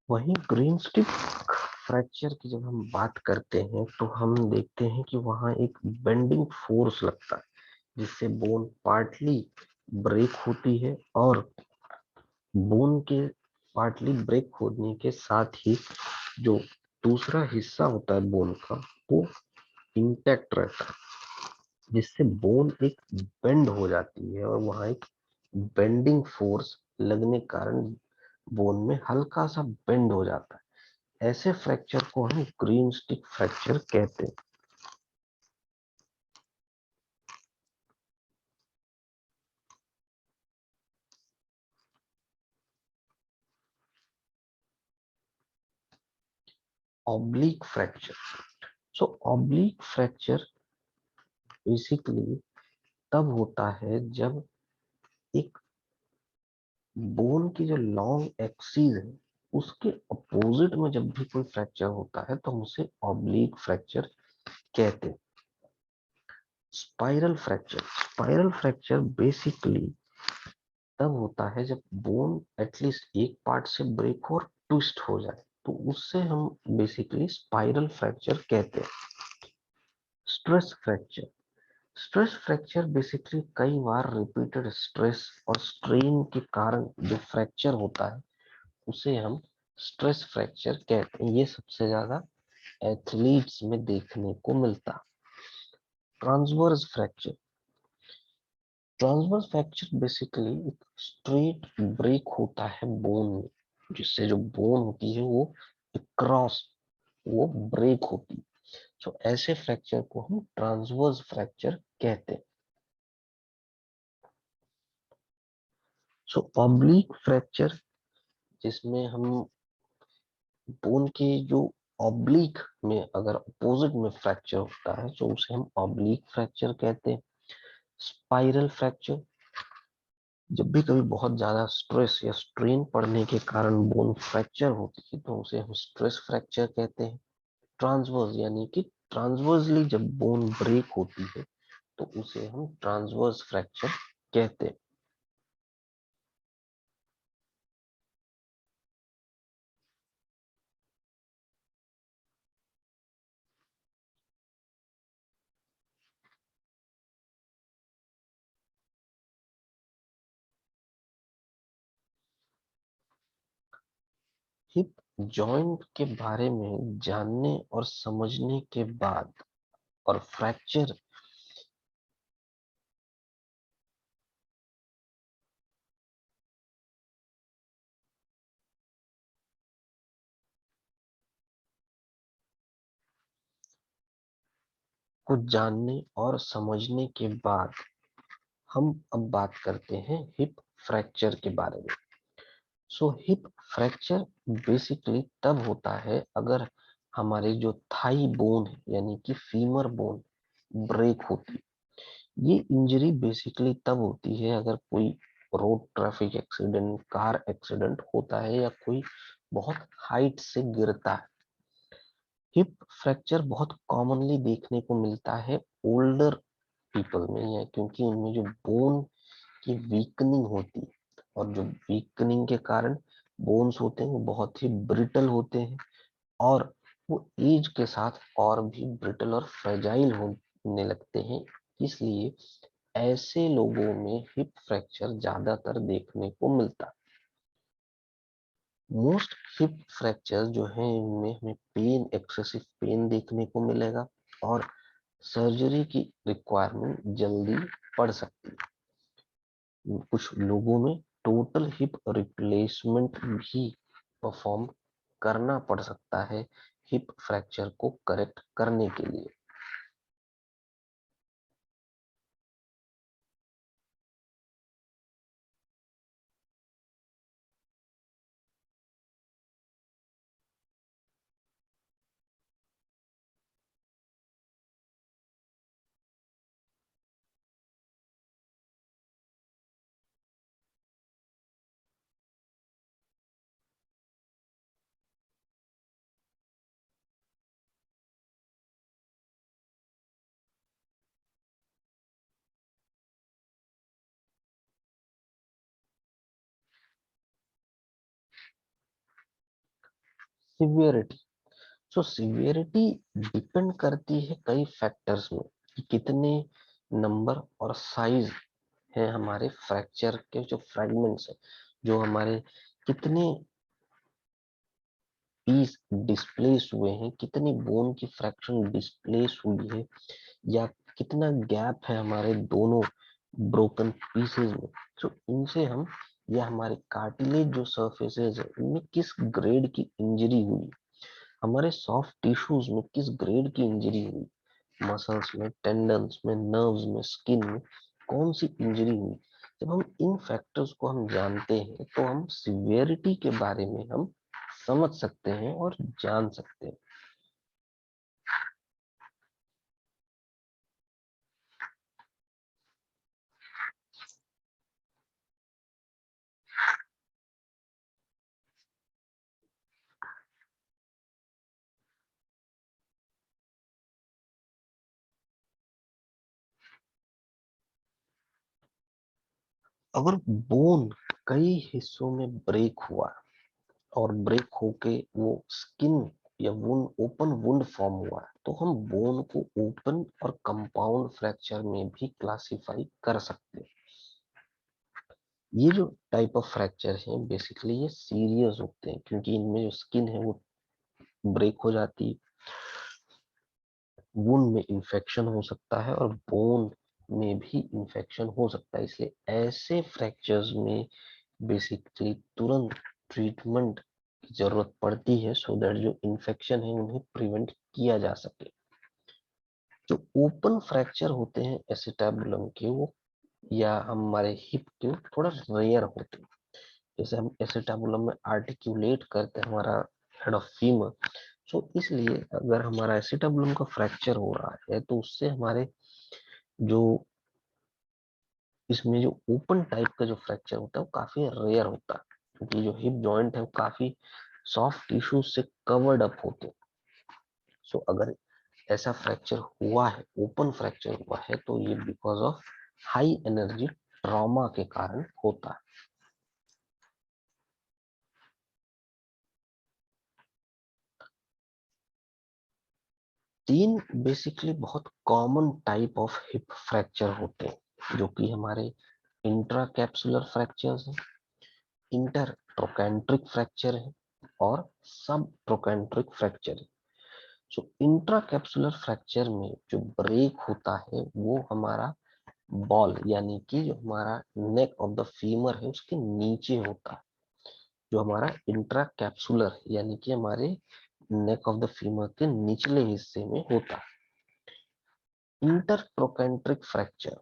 वहीं ग्रीन स्टिक फ्रैक्चर की जब हम बात करते हैं तो हम देखते हैं कि वहां एक बेंडिंग फोर्स लगता है जिससे बोन पार्टली ब्रेक होती है और बोन के पार्टली ब्रेक होने के साथ ही जो दूसरा हिस्सा होता है बोन का वो इंटैक्ट रहता है, जिससे बोन एक बेंड हो जाती है और वहां एक बेंडिंग फोर्स लगने के कारण बोन में हल्का सा बेंड हो जाता है। ऐसे फ्रैक्चर को हम ग्रीन स्टिक फ्रैक्चर कहते हैं। ऑब्लिक फ्रैक्चर, सो ऑब्लिक फ्रैक्चर बेसिकली तब होता है जब एक बोन की जो लॉन्ग एक्सिस है उसके अपोजिट में जब भी कोई फ्रैक्चर होता है तो हम उसे ऑब्लिक फ्रैक्चर कहते हैं। स्पाइरल फ्रैक्चर बेसिकली तब होता है जब बोन एटलीस्ट एक पार्ट से ब्रेक और ट्विस्ट हो जाए तो उससे हम बेसिकली स्पाइरल फ्रैक्चर कहते हैं। Stress fracture, stress fracture basically कई बार रिपीटेड स्ट्रेस और स्ट्रेन के कारण जो फ्रैक्चर होता है उसे हम स्ट्रेस फ्रैक्चर कहते हैं। ये सबसे ज्यादा एथलीट्स में देखने को मिलता। Transverse fracture, transverse fracture basically एक स्ट्रेट ब्रेक होता है बोन में, जिससे जो बोन होती है वो क्रॉस वो ब्रेक होती है। तो ऐसे फ्रैक्चर को हम ट्रांसवर्स फ्रैक्चर कहते हैं। सो ऑब्लिक फ्रैक्चर जिसमें हम बोन के जो ऑब्लिक में अगर अपोजिट में फ्रैक्चर होता है तो उसे हम ऑब्लिक फ्रैक्चर कहते हैं। स्पाइरल फ्रैक्चर, जब भी कभी बहुत ज्यादा स्ट्रेस या स्ट्रेन पड़ने के कारण बोन फ्रैक्चर होती है तो उसे हम स्ट्रेस फ्रैक्चर कहते हैं। ट्रांसवर्स यानी कि ट्रांसवर्सली जब बोन ब्रेक होती है तो उसे हम ट्रांसवर्स फ्रैक्चर कहते हैं। हिप जॉइंट के बारे में जानने और समझने के बाद और फ्रैक्चर को जानने और समझने के बाद हम अब बात करते हैं हिप फ्रैक्चर के बारे में। सो हिप फ्रैक्चर बेसिकली तब होता है अगर हमारी जो थाई बोन है यानी कि फीमर बोन ब्रेक होती है। ये इंजरी बेसिकली तब होती है अगर कोई road traffic accident, car accident होता है या कोई बहुत हाइट से गिरता है। हिप फ्रैक्चर बहुत कॉमनली देखने को मिलता है ओल्डर पीपल में, या क्योंकि उनमें जो बोन की वीकनिंग होती है और जो वीकनिंग के कारण बोन्स होते हैं वो बहुत ही ब्रिटल होते हैं और वो एज के साथ और भी ब्रिटल और फ्रेजाइल होने लगते हैं। इसलिए ऐसे लोगों में हिप फ्रैक्चर ज्यादातर देखने को मिलता है। मोस्ट हिप फ्रैक्चर जो है इनमें हमें पेन, एक्सेसिव पेन देखने को मिलेगा और सर्जरी की रिक्वायरमेंट जल्दी पड़ सकती है। कुछ लोगों में टोटल हिप रिप्लेसमेंट भी परफॉर्म करना पड़ सकता है हिप फ्रैक्चर को करेक्ट करने के लिए। सिवियरिटी, सो सिवियरिटी डिपेंड करती है कई फैक्टर्स में कि कितने नंबर और साइज है हमारे फ्रैक्चर के जो फ्रैगमेंट्स है, जो हमारे कितने पीस डिस्प्लेस हुए हैं, कितनी बोन की फ्रैक्शन डिस्प्लेस हुई है, या कितना गैप है हमारे दोनों ब्रोकन पीसेस में। तो इनसे हम, या हमारे कार्टिलेज जो सर्फेसेस है इनमें किस ग्रेड की इंजरी हुई, हमारे सॉफ्ट टिश्यूज में किस ग्रेड की इंजरी हुई, मसल्स में, टेंडन्स में, नर्व्स में, स्किन में कौन सी इंजरी हुई। जब हम इन फैक्टर्स को हम जानते हैं तो हम सिवियरिटी के बारे में हम समझ सकते हैं और जान सकते हैं। अगर बोन कई हिस्सों में ब्रेक हुआ और ब्रेक होके वो स्किन या वुंड, ओपन वुंड फॉर्म हुआ है, तो हम बोन को ओपन और कंपाउंड फ्रैक्चर में भी क्लासिफाई कर सकते हैं। ये जो टाइप ऑफ फ्रैक्चर है बेसिकली ये सीरियस होते हैं क्योंकि इनमें जो स्किन है वो ब्रेक हो जाती है, वुंड में इंफेक्शन हो सकता है और बोन में भी इंफेक्शन हो सकता है। इसलिए ऐसे फ्रैक्चर्स में बेसिकली तुरंत ट्रीटमेंट की जरूरत पड़ती है सो दैट जो इन्फेक्शन है उन्हें प्रिवेंट किया जा सके। जो ओपन फ्रैक्चर होते हैं एसिटाबुलम के, वो या हमारे हिप के, थोड़ा रेयर होते हैं। जैसे हम एसिटाबुलम में आर्टिकुलेट करते हैं हमारा हेड ऑफ फीमर, सो इसलिए अगर हमारा एसिटाबुलम का फ्रैक्चर हो रहा है तो उससे हमारे जो इसमें जो ओपन टाइप का जो फ्रैक्चर होता है वो काफी रेयर होता है क्योंकि जो हिप जॉइंट है वो काफी सॉफ्ट टिश्यू से कवर्ड अप होते हैं। सो अगर ऐसा फ्रैक्चर हुआ है, ओपन फ्रैक्चर हुआ है, तो ये because of high energy trauma के कारण होता है। तीन बेसिकली बहुत common type of hip fracture होते हैं जो कि हमारे इंट्रा कैप्सुलर फ्रैक्चर्स हैं, इंटर ट्रोकेंट्रिक फ्रैक्चर है और सब ट्रोकेंट्रिक फ्रैक्चर है। सो इंट्रा कैप्सुलर फ्रैक्चर में जो ब्रेक होता है वो हमारा बॉल यानी कि जो हमारा नेक ऑफ द फीमर है उसके नीचे होता है, जो हमारा इंट्रा कैप्सुलर यानी कि हमारे नेक ऑफ द फीमर के निचले हिस्से में होता है। इंटरट्रोकेंट्रिक फ्रैक्चर,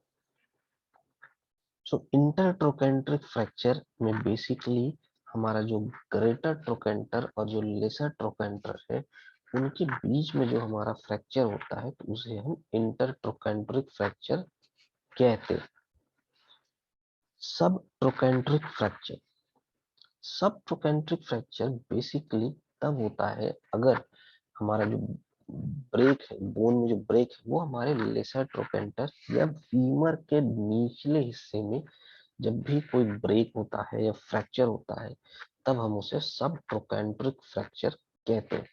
सो इंटरट्रोकेंट्रिक फ्रैक्चर में बेसिकली हमारा जो ग्रेटर ट्रोकेंटर और जो लेसर ट्रोकेंटर है उनके बीच में जो हमारा फ्रैक्चर होता है तो उसे हम इंटरट्रोकेंट्रिक फ्रैक्चर कहते हैं। सब ट्रोकेंट्रिक फ्रैक्चर, सब ट्रोकेंट्रिक फ्रैक्चर बेसिकली तब होता है अगर हमारा जो ब्रेक है, बोन में जो ब्रेक है वो हमारे लेसर ट्रोकेंटर या फीमर के निचले हिस्से में जब भी कोई ब्रेक होता है या फ्रैक्चर होता है तब हम उसे सब ट्रोकेंट्रिक फ्रैक्चर कहते हैं।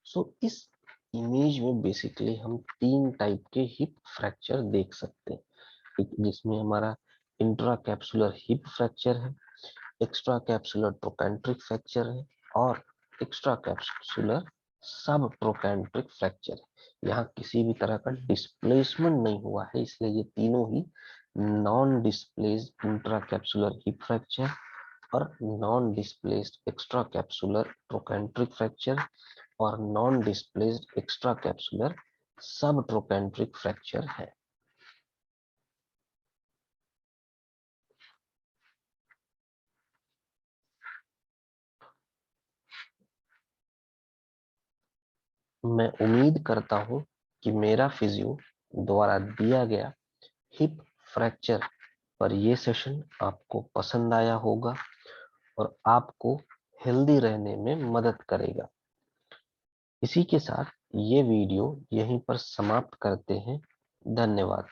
सो इस इमेज में बेसिकली हम तीन टाइप के हिप फ्रैक्चर देख सकते हैं। जिसमें हमारा इंट्रा कैप्सुलर हिप फ्रैक्चर है, एक्स्ट्रा कैप्सुलर ट्रोकेंट्रिक फ्रैक्चर है और extra capsular subtrochanteric fracture है। यहाँ किसी भी तरह का डिस्प्लेसमेंट नहीं हुआ है, इसलिए ये तीनों ही non displaced intracapsular hip fracture और non displaced extracapsular trochanteric fracture और non displaced extracapsular subtrochanteric fracture है। मैं उम्मीद करता हूं कि मेरा फिजियो द्वारा दिया गया हिप फ्रैक्चर पर यह सेशन आपको पसंद आया होगा और आपको हेल्दी रहने में मदद करेगा। इसी के साथ ये वीडियो यहीं पर समाप्त करते हैं। धन्यवाद।